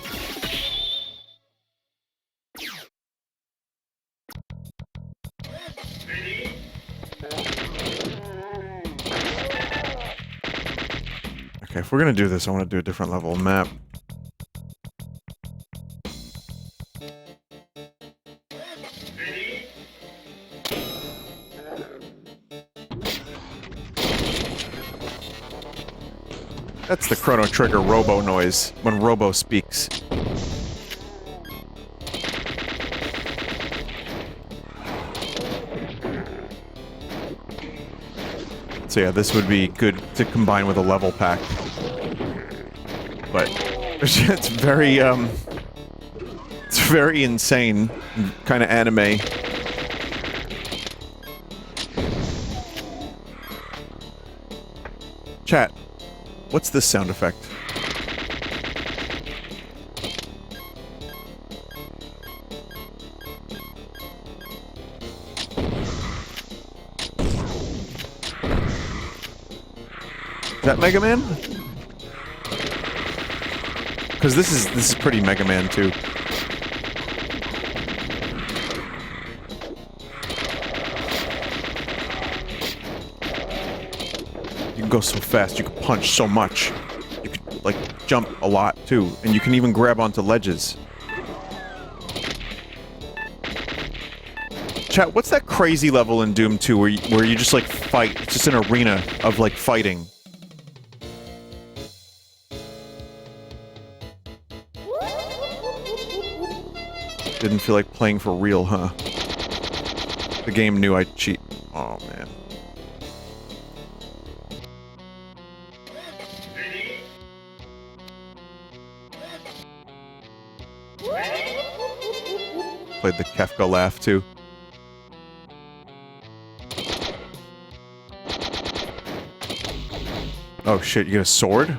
Okay, if we're going to do this, I want to do a different level of map. That's the Chrono Trigger Robo noise, when Robo speaks. So yeah, this would be good to combine with a level pack. But it's very insane, kind of anime. Chat. What's this sound effect? Is that Mega Man? Because this is pretty Mega Man too. You can go so fast, you can punch so much. You can, like, jump a lot, too. And you can even grab onto ledges. Chat, what's that crazy level in Doom 2 where you just, like, fight? It's just an arena of, like, fighting. Didn't feel like playing for real, huh? The game knew I'd cheat. Oh, man. Played the Kefka laugh, too. Oh shit, you get a sword?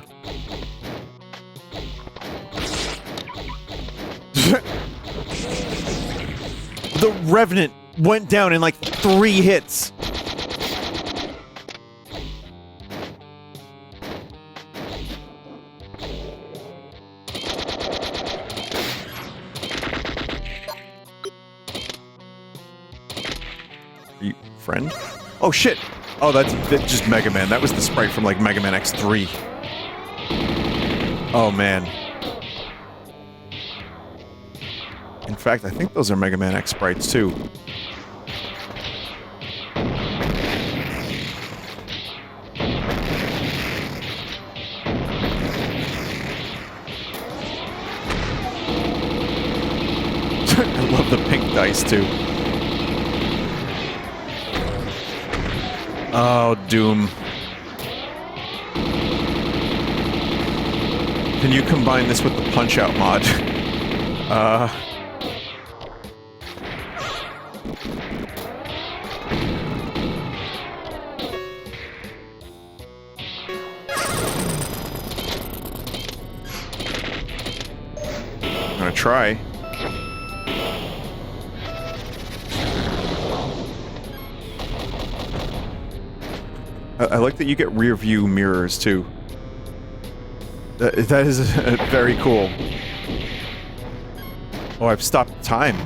The Revenant went down in like 3 hits. Friend? Oh shit! Oh, that's just Mega Man. That was the sprite from like Mega Man X3. Oh man. In fact, I think those are Mega Man X sprites too. I love the pink dice too. Oh, Doom. Can you combine this with the Punch-Out mod? I'm gonna try. I like that you get rear view mirrors, too. That is very cool. Oh, I've stopped time.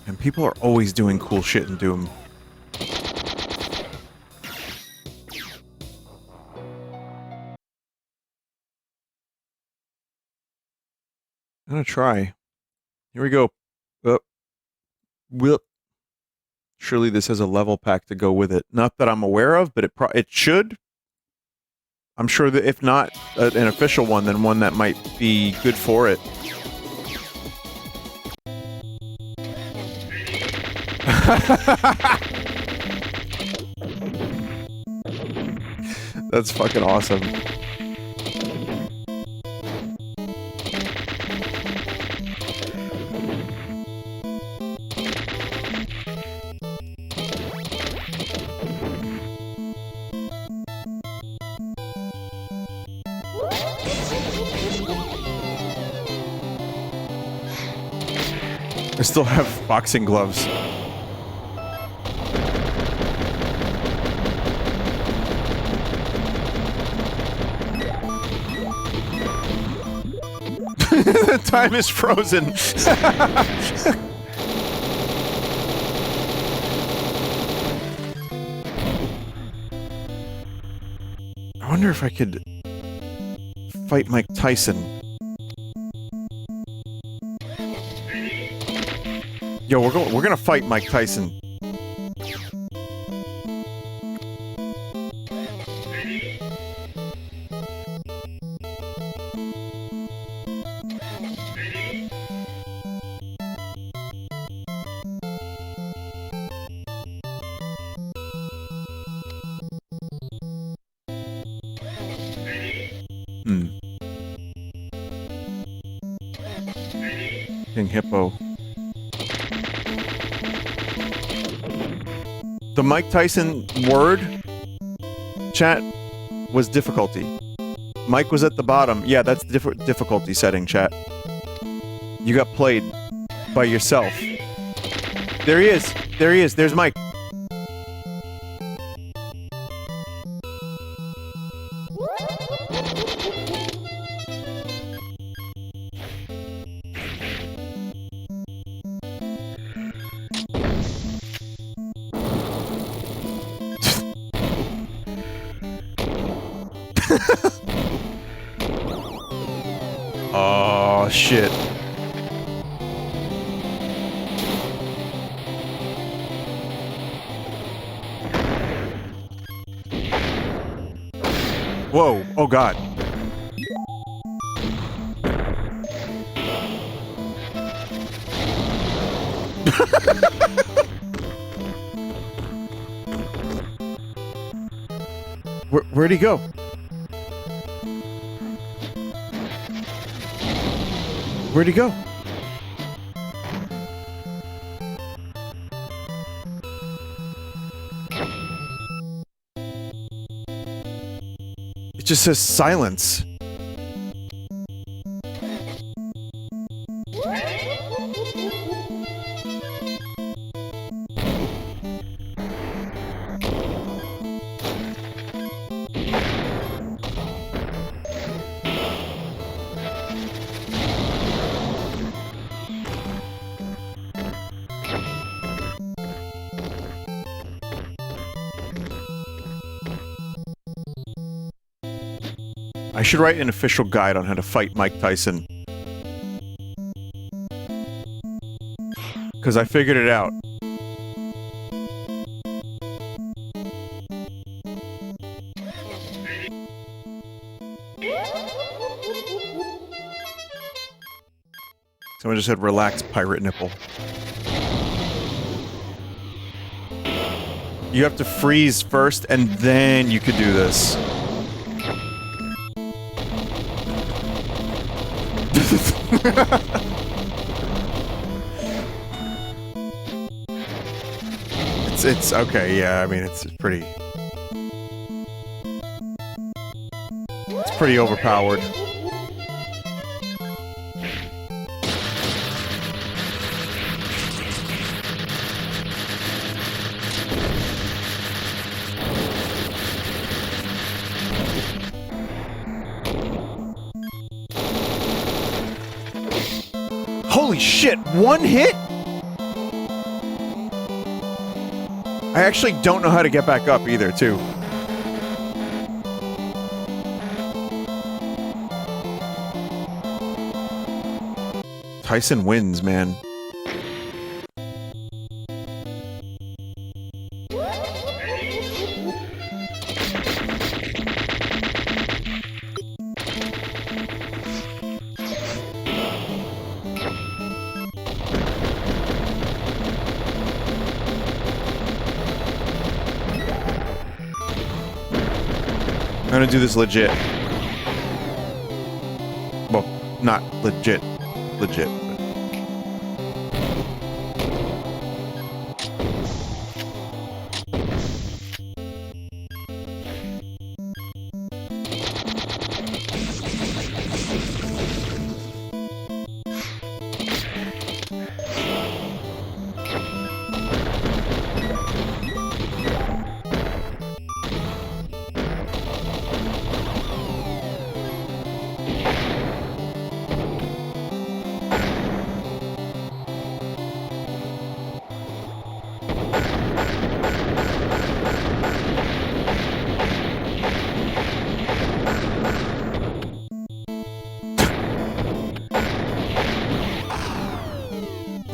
And people are always doing cool shit in Doom. I'm gonna try. Here we go. Whoop. Surely this has a level pack to go with it. Not that I'm aware of, but it should. I'm sure that if not an official one, then one that might be good for it. That's fucking awesome. I still have boxing gloves. The time is frozen. I wonder if I could fight Mike Tyson. Yo, we're gonna fight Mike Tyson. King Hippo. The Mike Tyson word chat was difficulty. Mike was at the bottom. Yeah, that's the difficulty setting, chat. You got played by yourself. There he is. There he is. There's Mike. Oh, shit. Whoa. Oh, God. Where'd he go? Where'd he go? It just says silence. I should write an official guide on how to fight Mike Tyson. Because I figured it out. Someone just said, relax, pirate nipple. You have to freeze first, and then you could do this. It's okay, yeah, I mean, it's pretty overpowered. Holy shit, one hit? I actually don't know how to get back up either, too. Tyson wins, man. I'm gonna do this legit. Well, not legit. Legit.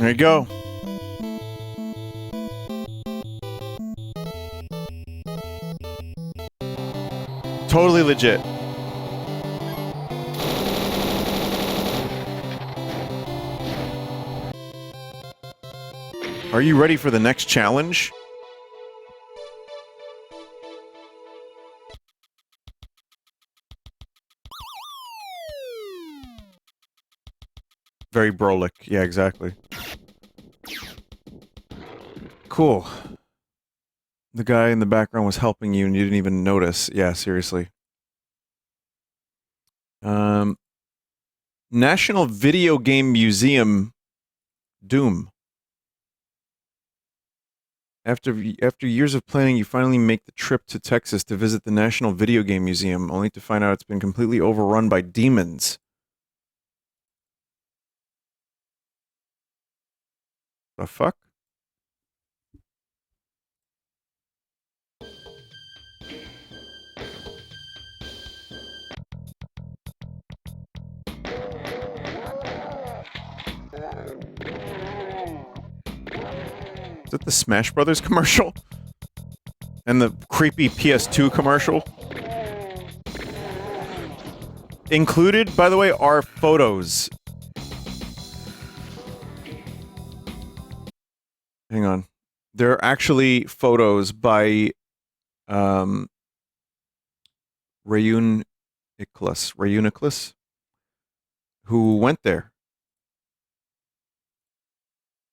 There you go. Totally legit. Are you ready for the next challenge? Very Brolic. Yeah, exactly. Cool. The guy in the background was helping you and you didn't even notice. Yeah, seriously. National Video Game Museum Doom. After years of planning, you finally make the trip to Texas to visit the National Video Game Museum, only to find out it's been completely overrun by demons. The fuck? Is it the Smash Brothers commercial? And the creepy PS2 commercial? Included, by the way, are photos. Hang on. There are actually photos by Reuniclus, who went there.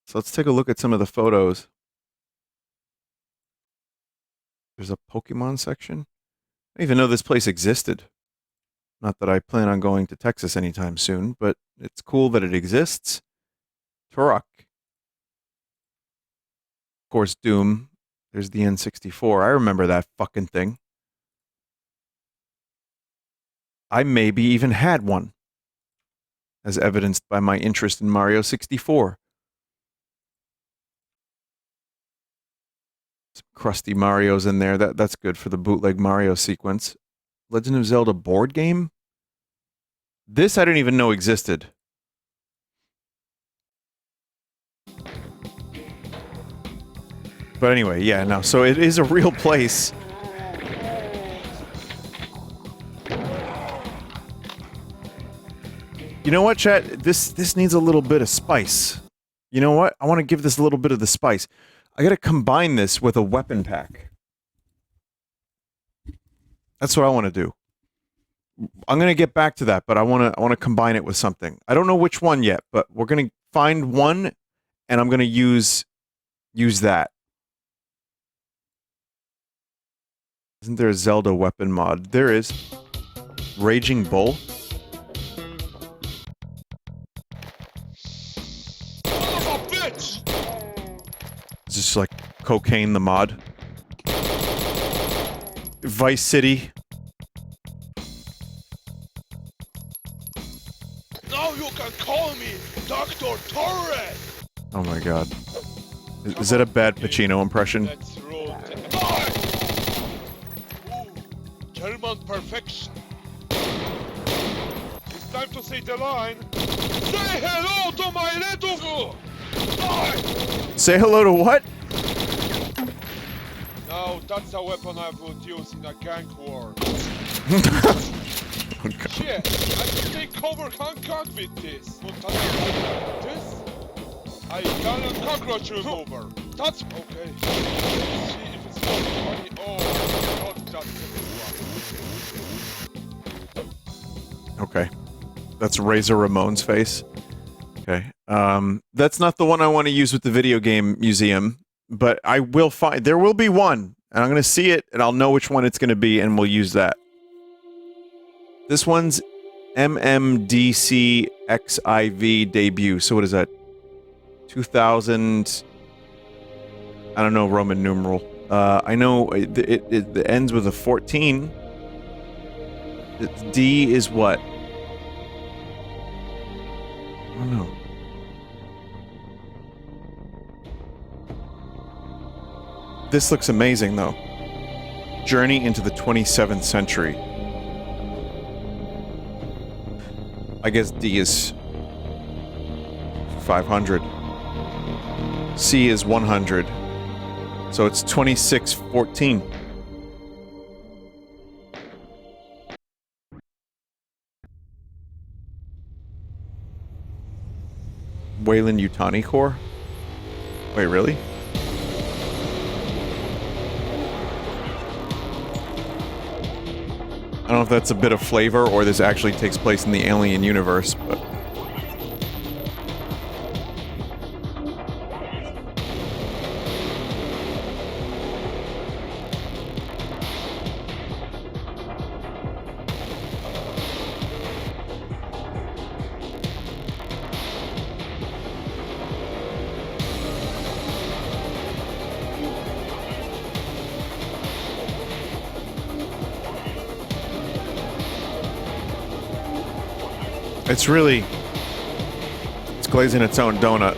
So let's take a look at some of the photos. There's a Pokemon section. I didn't even know this place existed. Not that I plan on going to Texas anytime soon, but it's cool that it exists. Turok. Of course, Doom. There's the N64. I remember that fucking thing. I maybe even had one, as evidenced by my interest in Mario 64. Some crusty Marios in there. That's good for the bootleg Mario sequence. Legend of Zelda board game? This I didn't even know existed. But anyway, yeah, no. So it is a real place. You know what, chat? This needs a little bit of spice. You know what? I want to give this a little bit of the spice. I gotta combine this with a weapon pack. That's what I want to do. I'm gonna get back to that, but I want to combine it with something. I don't know which one yet, but we're gonna find one, and I'm gonna use that. Isn't there a Zelda weapon mod? There is. Raging Bull. It's just like Cocaine the mod. Vice City. Now you can call me Dr. Torres! Oh my god. Is that a bad Pacino impression? Let's roll. German perfection. It's time to say the line. Say hello to my little... Say hello to what? No, that's a weapon I would use in a gang war. Shit, I can take cover Hong Kong with this. But this? I got a cockroach remover. That's okay. Let's see if it's not funny. Oh, not that simple one. Okay. That's Razor Ramon's face. Okay. That's not the one I want to use with the video game museum, but I will find... There will be one, and I'm going to see it, and I'll know which one it's going to be, and we'll use that. This one's MMDC XIV debut. So what is that? 2000... I don't know Roman numeral. I know it ends with a 14. D is what? I don't know. This looks amazing, though. Journey into the 27th century. I guess D is 500. C is 100. So it's 2614. Wayland Yutani Core? Wait, really? I don't know if that's a bit of flavor or this actually takes place in the alien universe, but... It's really... It's glazing its own donut.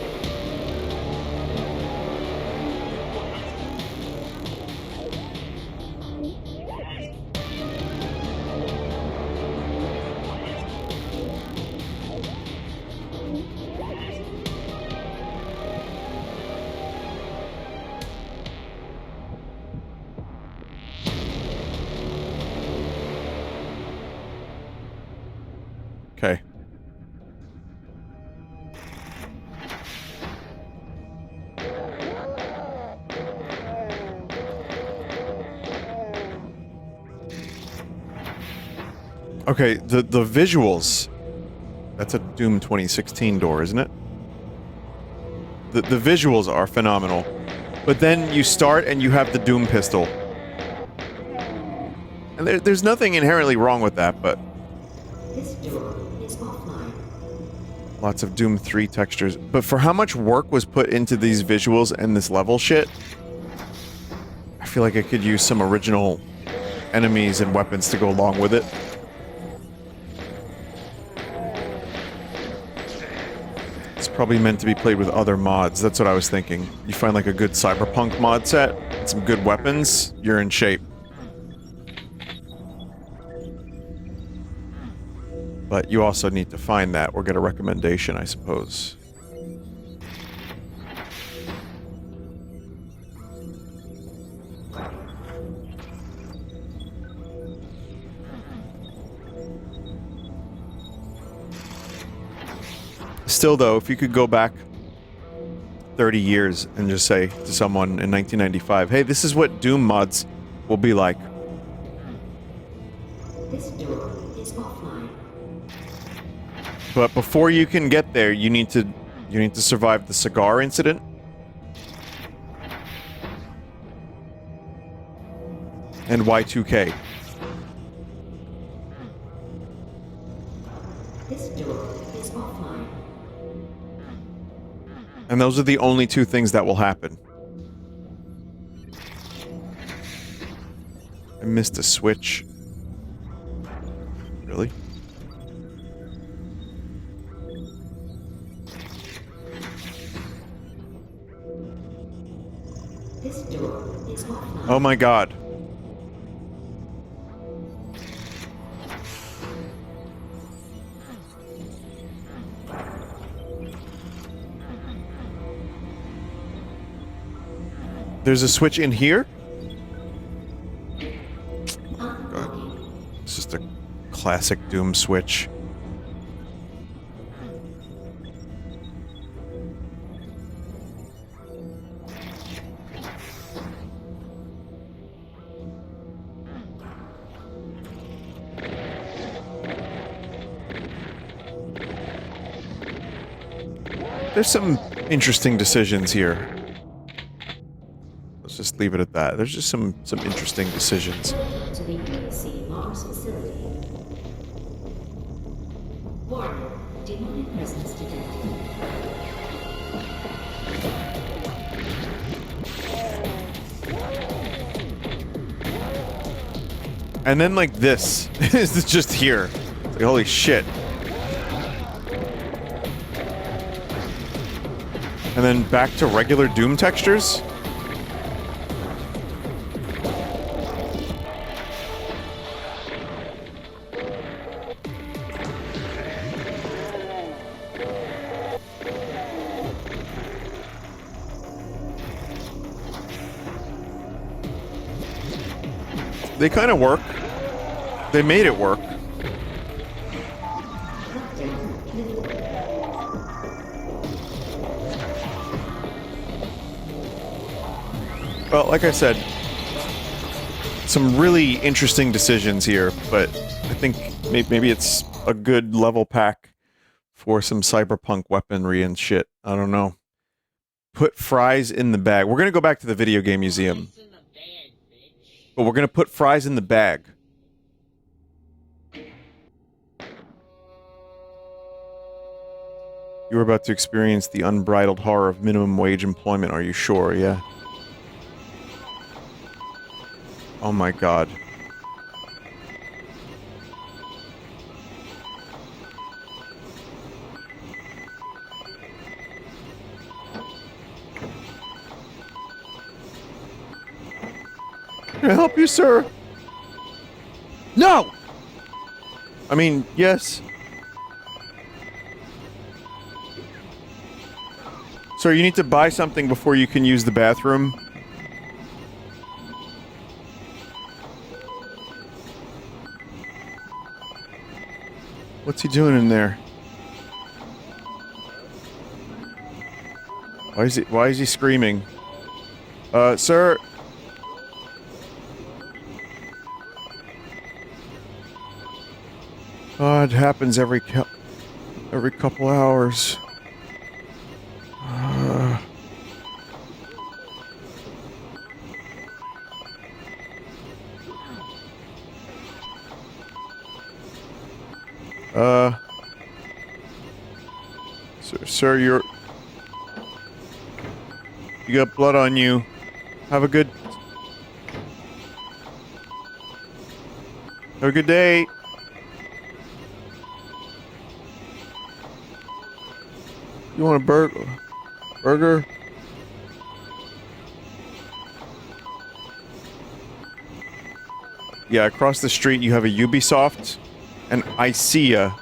Okay. Okay, the visuals. That's a Doom 2016 door, isn't it? The visuals are phenomenal. But then you start and you have the Doom pistol. And there's nothing inherently wrong with that, but... This door is offline. Lots of Doom 3 textures. But for how much work was put into these visuals and this level shit, I feel like I could use some original enemies and weapons to go along with it. It's probably meant to be played with other mods. That's what I was thinking. You find like a good Cyberpunk mod set, and some good weapons, you're in shape. But you also need to find that or get a recommendation, I suppose. Still, though, if you could go back 30 years and just say to someone in 1995, hey, this is what Doom mods will be like. This door is offline. But before you can get there, you need to survive the cigar incident. And Y2K. This door is offline. And those are the only two things that will happen. I missed a switch. Really? This door is offline. Oh my god. There's a switch in here? God. It's just a classic Doom switch. There's some interesting decisions here. Let's just leave it at that. There's just some interesting decisions. To the EC Mars facility. Warning. Demonic presence detected. And then like this is just here. It's like, holy shit. And then back to regular Doom textures? They kind of work. They made it work. Well, like I said, some really interesting decisions here, but I think maybe it's a good level pack for some cyberpunk weaponry and shit. I don't know. Put fries in the bag. We're gonna go back to the video game museum. But we're gonna put fries in the bag. You were about to experience the unbridled horror of minimum wage employment, are you sure? Yeah. Oh my god. Can I help you, sir? No! I mean, yes. Sir, you need to buy something before you can use the bathroom. What's he doing in there? Why is he screaming? Sir? Oh, it happens every couple hours. Sir, you got blood on you. Have a good day. You want a burger? Yeah, across the street you have a Ubisoft, an ICEA,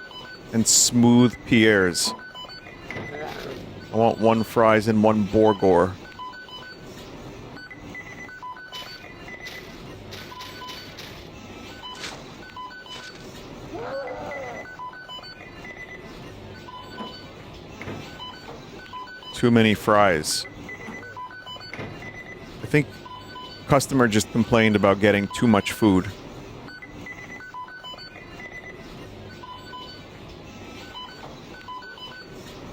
and Smooth Pierre's. I want 1 fries and 1 Borgor. Too many fries. I think customer just complained about getting too much food.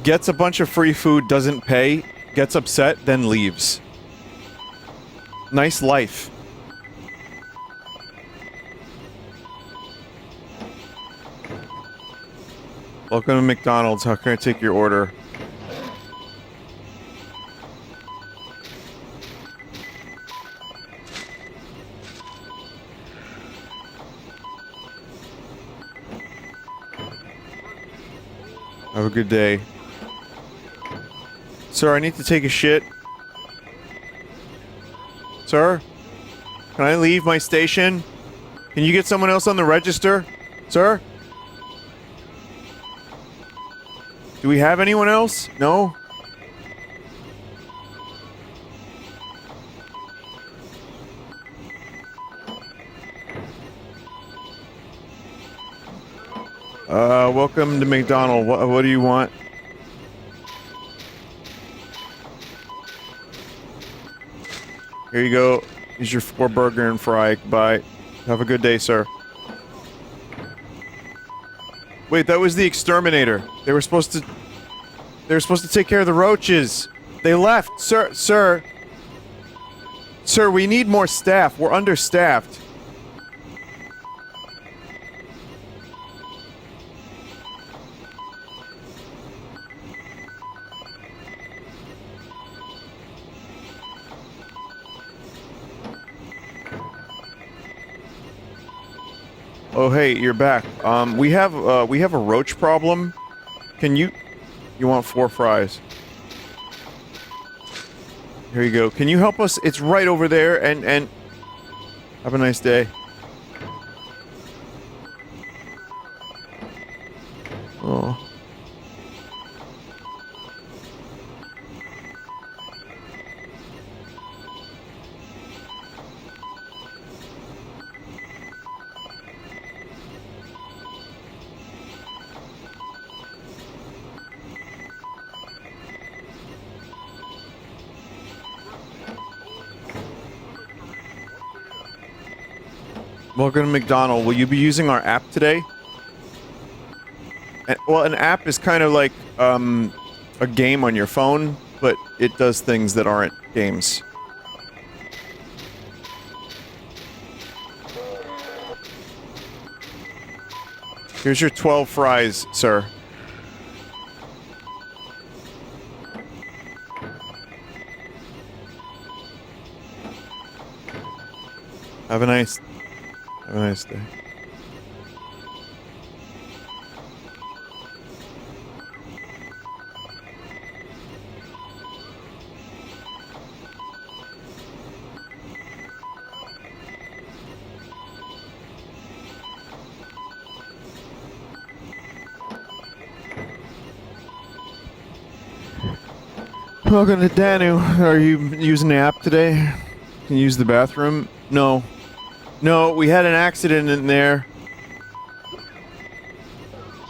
Gets a bunch of free food, doesn't pay, gets upset, then leaves. Nice life. Welcome to McDonald's. How can I take your order? Have a good day. Sir, I need to take a shit. Sir? Can I leave my station? Can you get someone else on the register? Sir? Do we have anyone else? No? Welcome to McDonald. What do you want? Here you go. Here's your 4 burger and fry. Bye. Have a good day, sir. Wait, that was the exterminator. They were supposed to take care of the roaches. They left. Sir, we need more staff. We're understaffed. Oh, hey, you're back. We have a roach problem. Can you want 4 fries? Here you go. Can you help us? It's right over there, and have a nice day. Oh. Welcome to McDonald. Will you be using our app today? Well, an app is kind of like a game on your phone, but it does things that aren't games. Here's your 12 fries, sir. Have a nice day. Welcome to Danu. Are you using the app today? Can you use the bathroom? No. No, we had an accident in there.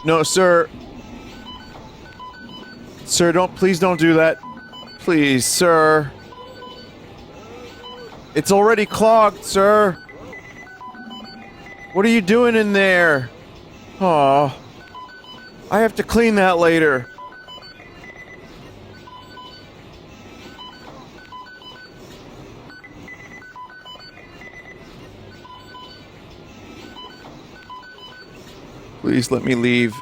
No, sir. Sir, please don't do that. Please, sir. It's already clogged, sir. What are you doing in there? Aw. I have to clean that later. Please let me leave.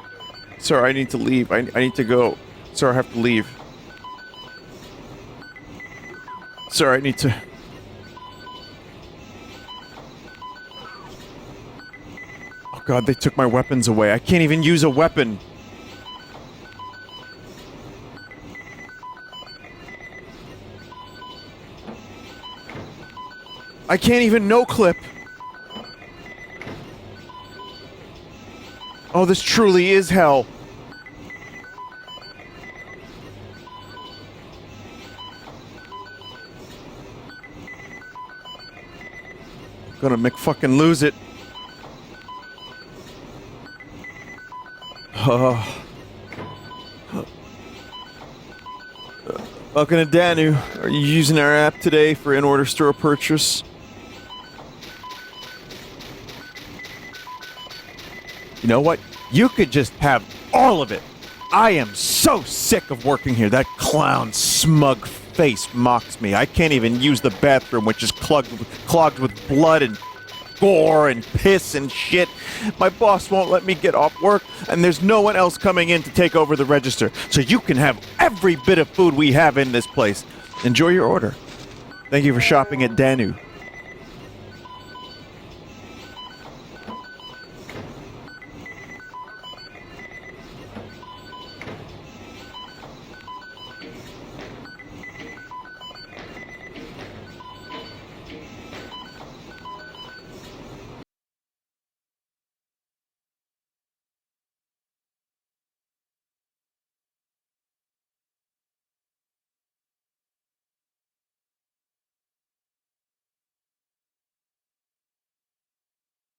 Sir, I need to leave. I need to go. Sir, I have to leave. Sir, I need to... Oh god, they took my weapons away. I can't even use a weapon. I can't even no-clip. Oh, this truly is hell. Gonna McFucking lose it. Welcome to Danu. Are you using our app today for in-order store purchase? You know what? You could just have all of it. I am so sick of working here. That clown smug face mocks me. I can't even use the bathroom, which is clogged with blood and gore and piss and shit. My boss won't let me get off work, and there's no one else coming in to take over the register. So you can have every bit of food we have in this place. Enjoy your order. Thank you for shopping at Danu.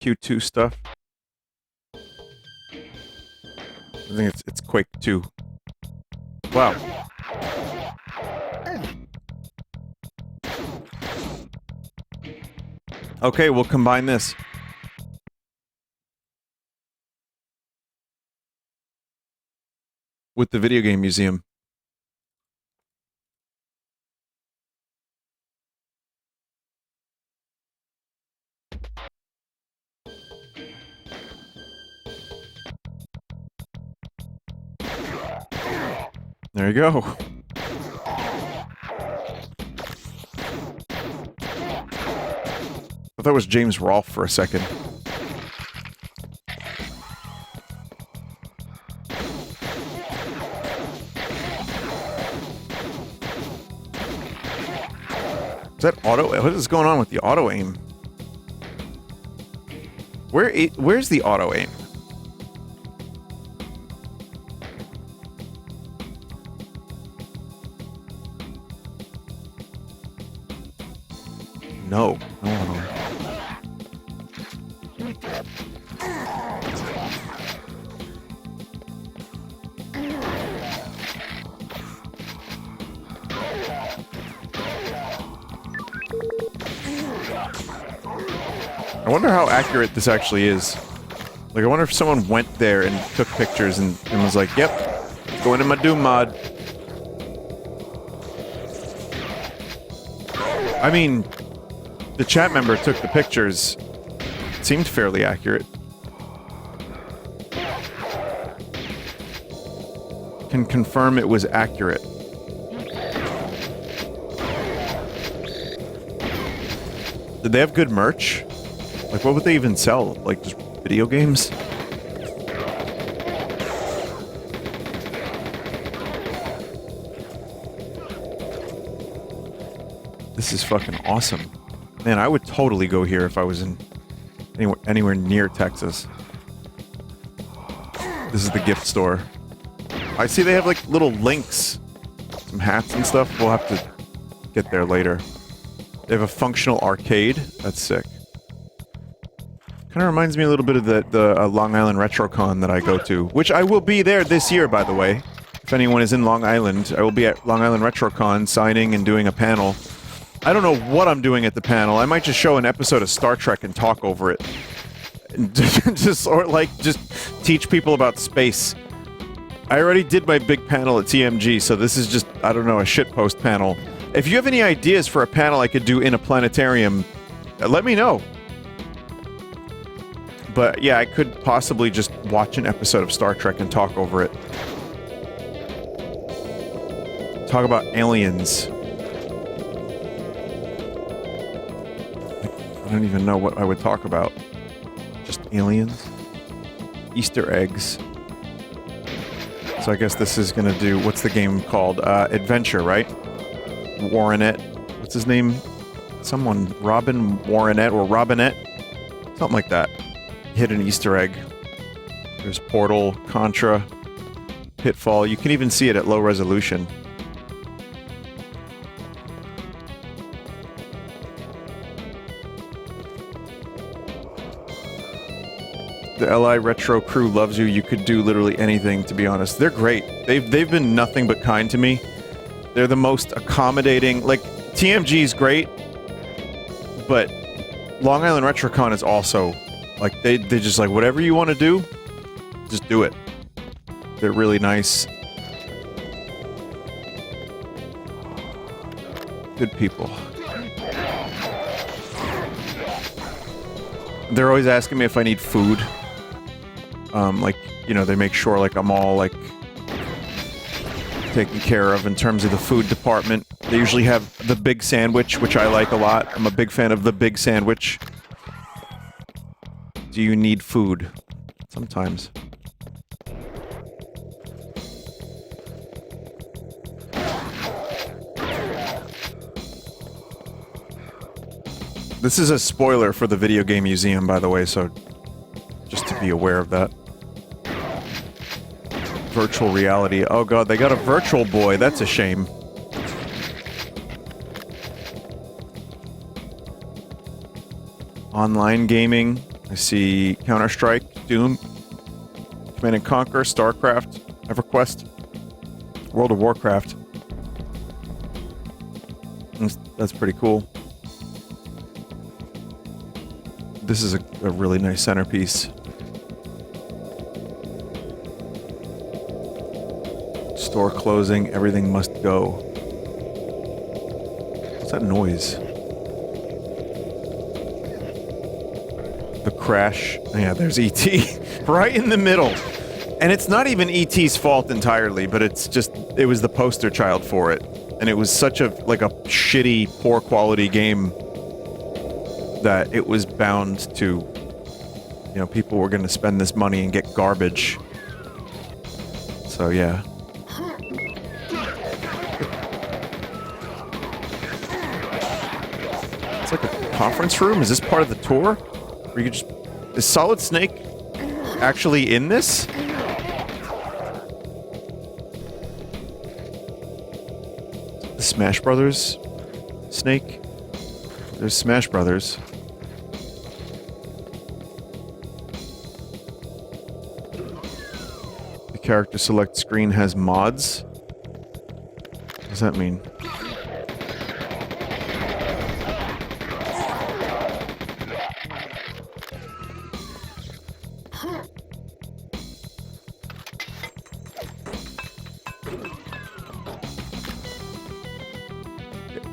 Q2 stuff. I think it's Quake 2. Wow. Okay, we'll combine this. With the video game museum. There you go. I thought that was James Rolfe for a second. Is that auto? What is going on with the auto aim? Where's the auto aim? No. I wonder how accurate this actually is. Like, I wonder if someone went there and took pictures and was like, yep, go into my Doom mod. I mean, the chat member took the pictures. It seemed fairly accurate. Can confirm it was accurate. Did they have good merch? Like, what would they even sell? Like, just video games? This is fucking awesome. Man, I would totally go here if I was in anywhere near Texas. This is the gift store. I see they have, like, little links. Some hats and stuff. We'll have to get there later. They have a functional arcade. That's sick. Kind of reminds me a little bit of the Long Island RetroCon that I go to, which I will be there this year, by the way. If anyone is in Long Island, I will be at Long Island RetroCon signing and doing a panel. I don't know what I'm doing at the panel. I might just show an episode of Star Trek and talk over it. Just teach people about space. I already did my big panel at TMG, so this is just, I don't know, a shitpost panel. If you have any ideas for a panel I could do in a planetarium, let me know. But yeah, I could possibly just watch an episode of Star Trek and talk over it. Talk about aliens. I don't even know what I would talk about. Just aliens? Easter eggs. So I guess this is gonna do, what's the game called? Adventure, right? Warrenet. What's his name? Someone, Robin Warrenet or Robinette? Something like that. Hit an Easter egg. There's Portal, Contra, Pitfall. You can even see it at low resolution. The LI Retro crew loves you. You could do literally anything, to be honest. They're great. They've been nothing but kind to me. They're the most accommodating. Like, TMG is great, but Long Island RetroCon is also... Like, they just like, whatever you want to do, just do it. They're really nice. Good people. They're always asking me if I need food. Like, you know, they make sure, like, I'm all, like, taken care of in terms of the food department. They usually have the big sandwich, which I like a lot. I'm a big fan of the big sandwich. Do you need food? Sometimes. This is a spoiler for the video game museum, by the way, so just to be aware of that. Virtual reality. Oh god, they got a virtual boy. That's a shame. Online gaming. I see Counter-Strike, Doom. Command and Conquer, StarCraft, EverQuest, World of Warcraft. That's pretty cool. This is a really nice centerpiece. Store closing, everything must go. What's that noise? The crash. Yeah, there's E.T. right in the middle. And it's not even E.T.'s fault entirely, but it's just, it was the poster child for it. And it was such a, like a shitty, poor quality game that it was bound to, you know, people were going to spend this money and get garbage. So, yeah. It's like a conference room? Is this part of the tour? Where you could just... Is Solid Snake actually in this? The Smash Brothers Snake? There's Smash Brothers. The character select screen has mods? What does that mean?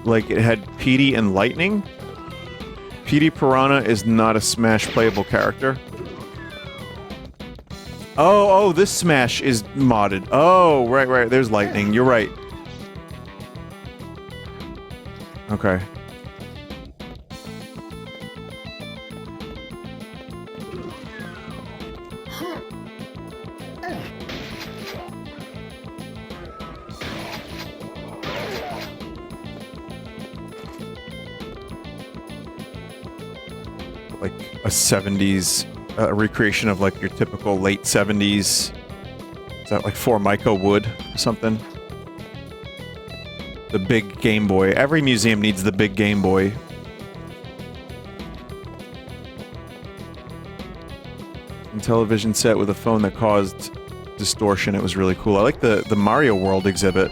Like, it had Petey and Lightning? Petey Piranha is not a Smash playable character. Oh, this Smash is modded. Oh, right. There's Lightning. You're right. Okay. Like a 70s recreation of like your typical late 70s. Is that like Formica wood or something? The big Game Boy. Every museum needs the big Game Boy. And television set with a phone that caused distortion. It was really cool. I like the Mario World exhibit.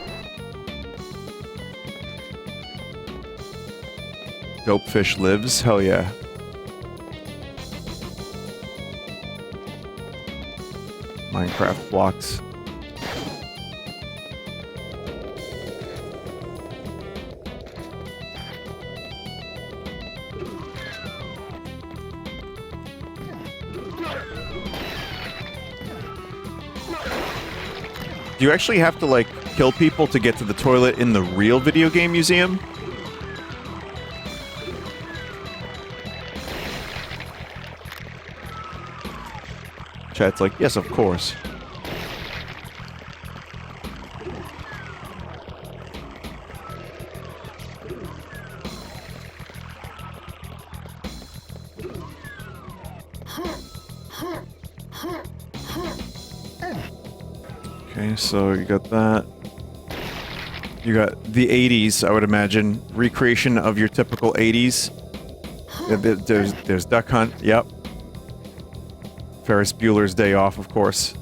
Dopefish lives. Hell yeah. Minecraft blocks. Do you actually have to, like, kill people to get to the toilet in the real video game museum? Chat's like, yes, of course. Okay, so you got that. You got the 80s, I would imagine. Recreation of your typical 80s. There's Duck Hunt, yep. Ferris Bueller's Day Off, of course.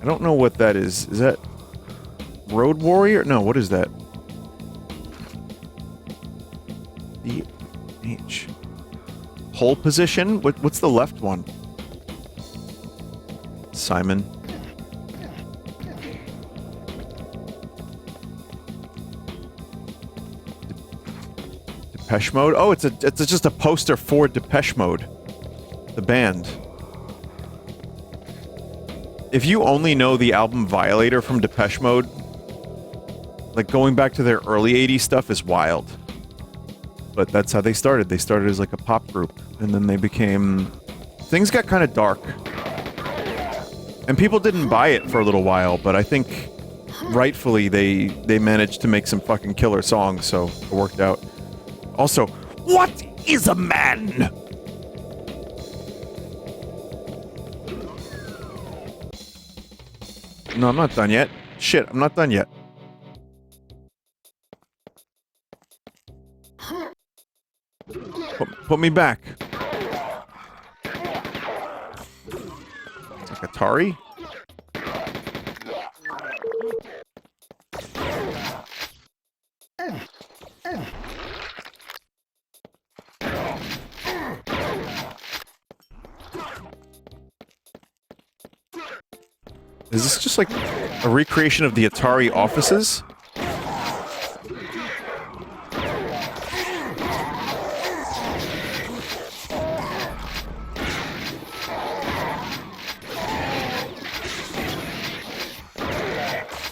I don't know what that is. Is that Road Warrior? No, what is that? The H. Pole position? What's the left one? Simon. Depeche Mode? Oh, it's just a poster for Depeche Mode. The band. If you only know the album Violator from Depeche Mode, like going back to their early 80s stuff is wild. But that's how they started. They started as like a pop group, and then they became... Things got kind of dark. And people didn't buy it for a little while, but I think rightfully they managed to make some fucking killer songs, so it worked out. Also, what is a man? No, I'm not done yet. Shit, I'm not done yet. Put me back. It's like Atari? Is this just like a recreation of the Atari offices?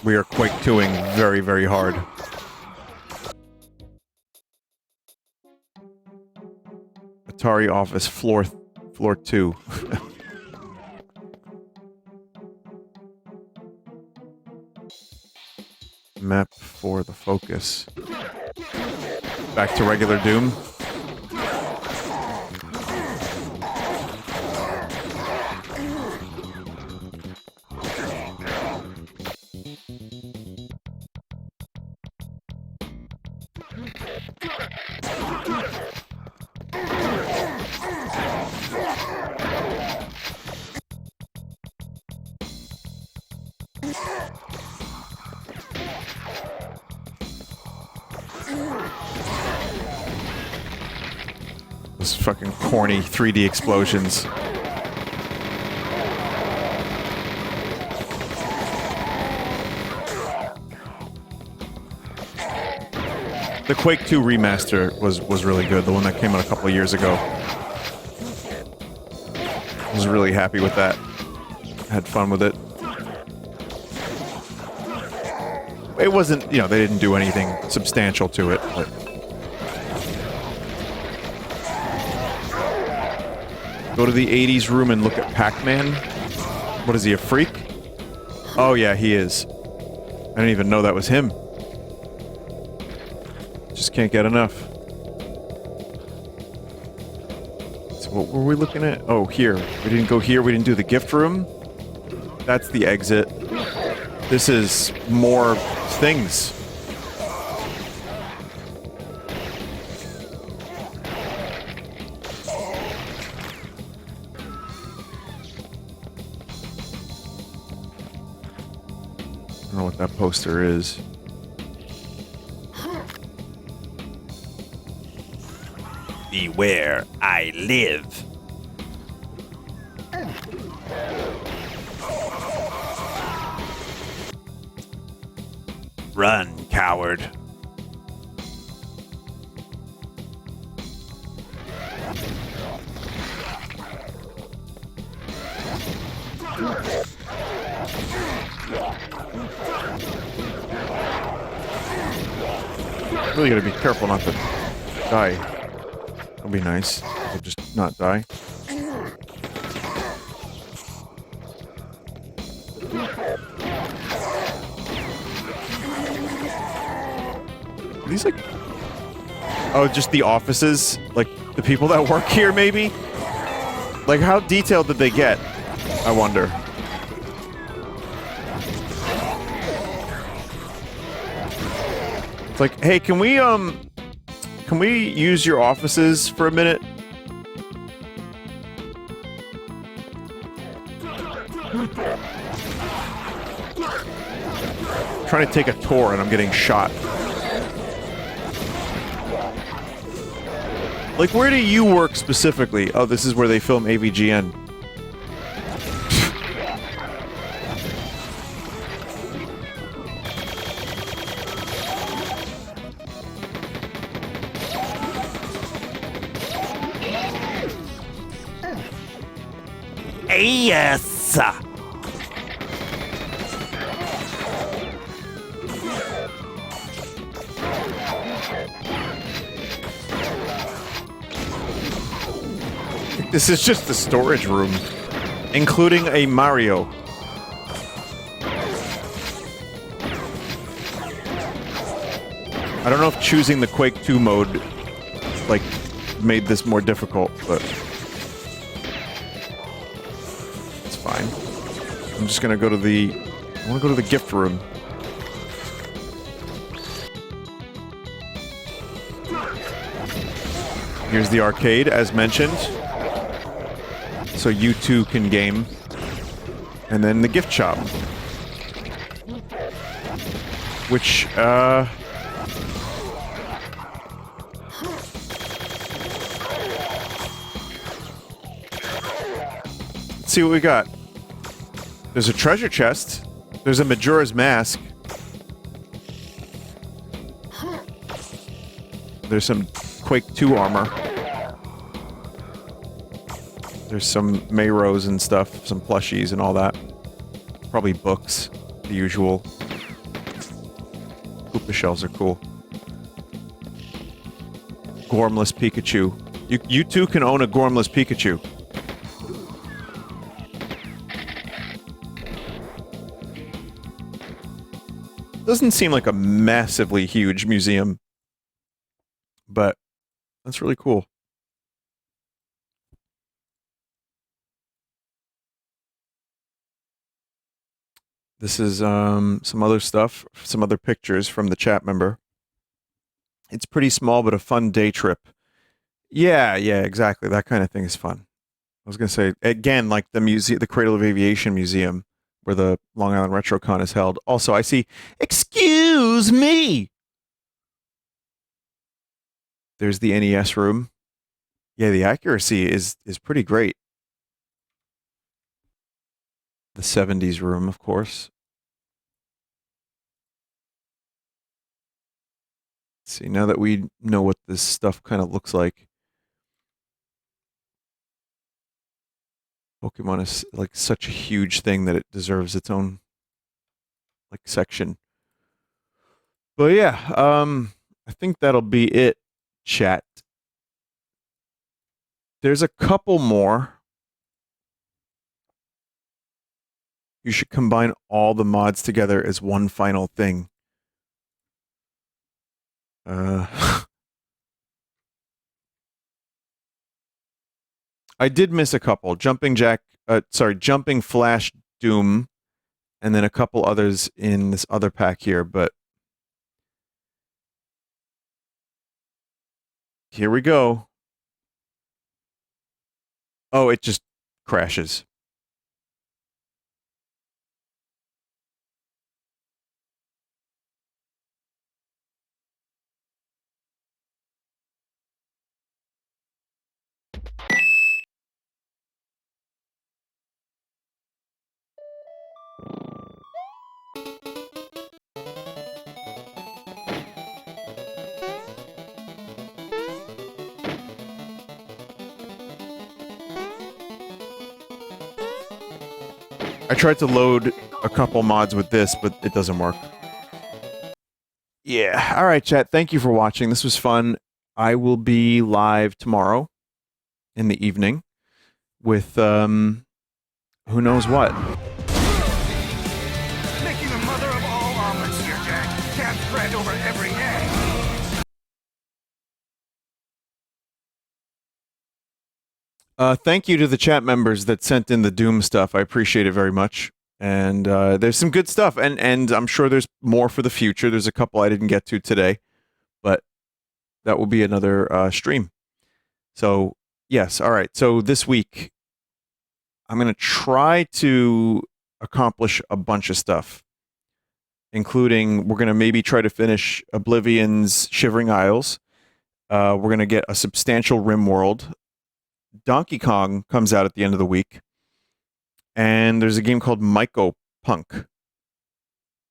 We are Quake 2ing very, very hard. Atari office floor 2. Map for the focus. Back to regular Doom. Those fucking corny 3D explosions. The Quake 2 remaster was really good, the one that came out a couple of years ago. I was really happy with that. Had fun with it. It wasn't, you know, they didn't do anything substantial to it, but... Go to the 80s room and look at Pac-Man. What is he, a freak? Oh yeah, he is. I didn't even know that was him. Just can't get enough. So what were we looking at? Oh, here. We didn't go here, we didn't do the gift room. That's the exit. This is more things. I don't know what that poster is. Beware, I live. Run, coward. Really gotta be careful not to die. That'll be nice. Or just not die. Are these like... Oh, just the offices? Like, the people that work here, maybe? Like, how detailed did they get? I wonder. It's like, hey, can we use your offices for a minute? I'm trying to take a tour and I'm getting shot. Like, where do you work specifically? Oh, this is where they film AVGN. Yes! This is just the storage room, including a Mario. I don't know if choosing the Quake 2 mode, like, made this more difficult, but... it's fine. I'm just gonna go to the... I wanna go to the gift room. Here's the arcade, as mentioned. So you too can game. And then the gift shop. Which, let's see what we got. There's a treasure chest. There's a Majora's Mask. There's some Quake 2 armor. There's some Mayros and stuff, some plushies and all that. Probably books, the usual. Koopa shells are cool. Gormless Pikachu. You too can own a Gormless Pikachu. Doesn't seem like a massively huge museum, but that's really cool. This is some other stuff, some other pictures from the chat member. It's pretty small, but a fun day trip. Yeah, exactly. That kind of thing is fun. I was gonna say again, like the Cradle of Aviation Museum, where the Long Island RetroCon is held. Also, I see. Excuse me. There's the NES room. Yeah, the accuracy is pretty great. The 70s room, of course. Let's see, now that we know what this stuff kind of looks like. Pokemon is like such a huge thing that it deserves its own like section. But yeah, I think that'll be it, chat. There's a couple more. You should combine all the mods together as one final thing. I did miss a couple. Jumping Flash Doom, and then a couple others in this other pack here, but here we go. Oh, it just crashes. I tried to load a couple mods with this, but it doesn't work. Yeah. All right, chat. Thank you for watching. This was fun. I will be live tomorrow in the evening with who knows what. Making the mother of all omelets here, Jack. Can't spread over every egg. Thank you to the chat members that sent in the Doom stuff. I appreciate it very much. And there's some good stuff, and I'm sure there's more for the future. There's a couple I didn't get to today, but that will be another stream. So, yes, all right. So this week, I'm going to try to accomplish a bunch of stuff, including we're going to maybe try to finish Oblivion's Shivering Isles. We're going to get a substantial Rim World. Donkey Kong comes out at the end of the week. And there's a game called Myco Punk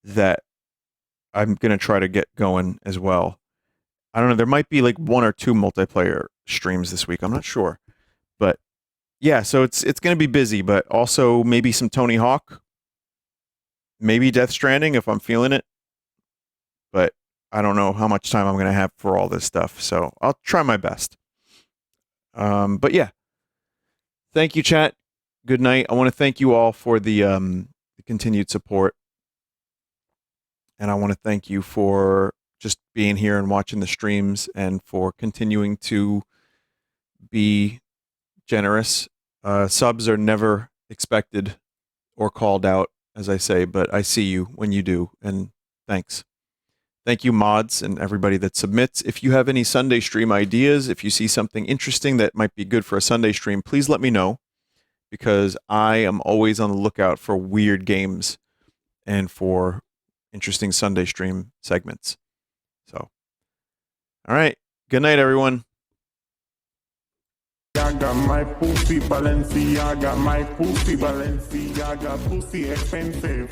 that I'm going to try to get going as well. I don't know. There might be like 1 or 2 multiplayer streams this week. I'm not sure. But yeah, so it's going to be busy, but also maybe some Tony Hawk. Maybe Death Stranding if I'm feeling it. But I don't know how much time I'm going to have for all this stuff. So I'll try my best. But yeah. Thank you, chat. Good night. I want to thank you all for the continued support. And I want to thank you for just being here and watching the streams and for continuing to be generous. Subs are never expected or called out, as I say, but I see you when you do, and thanks. Thank you, mods, and everybody that submits. If you have any Sunday stream ideas, if you see something interesting that might be good for a Sunday stream, please let me know. because I am always on the lookout for weird games and for interesting Sunday stream segments. So, all right. Good night, everyone. I got my pussy Balenciaga, my pussy Balenciaga, pussy expensive.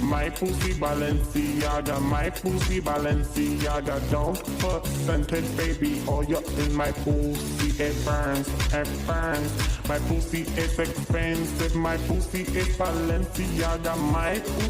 My pussy Balenciaga, my pussy Balenciaga. Don't put scented baby oil in my pussy, it burns, it burns. My pussy is expensive, my pussy is Balenciaga, my pussy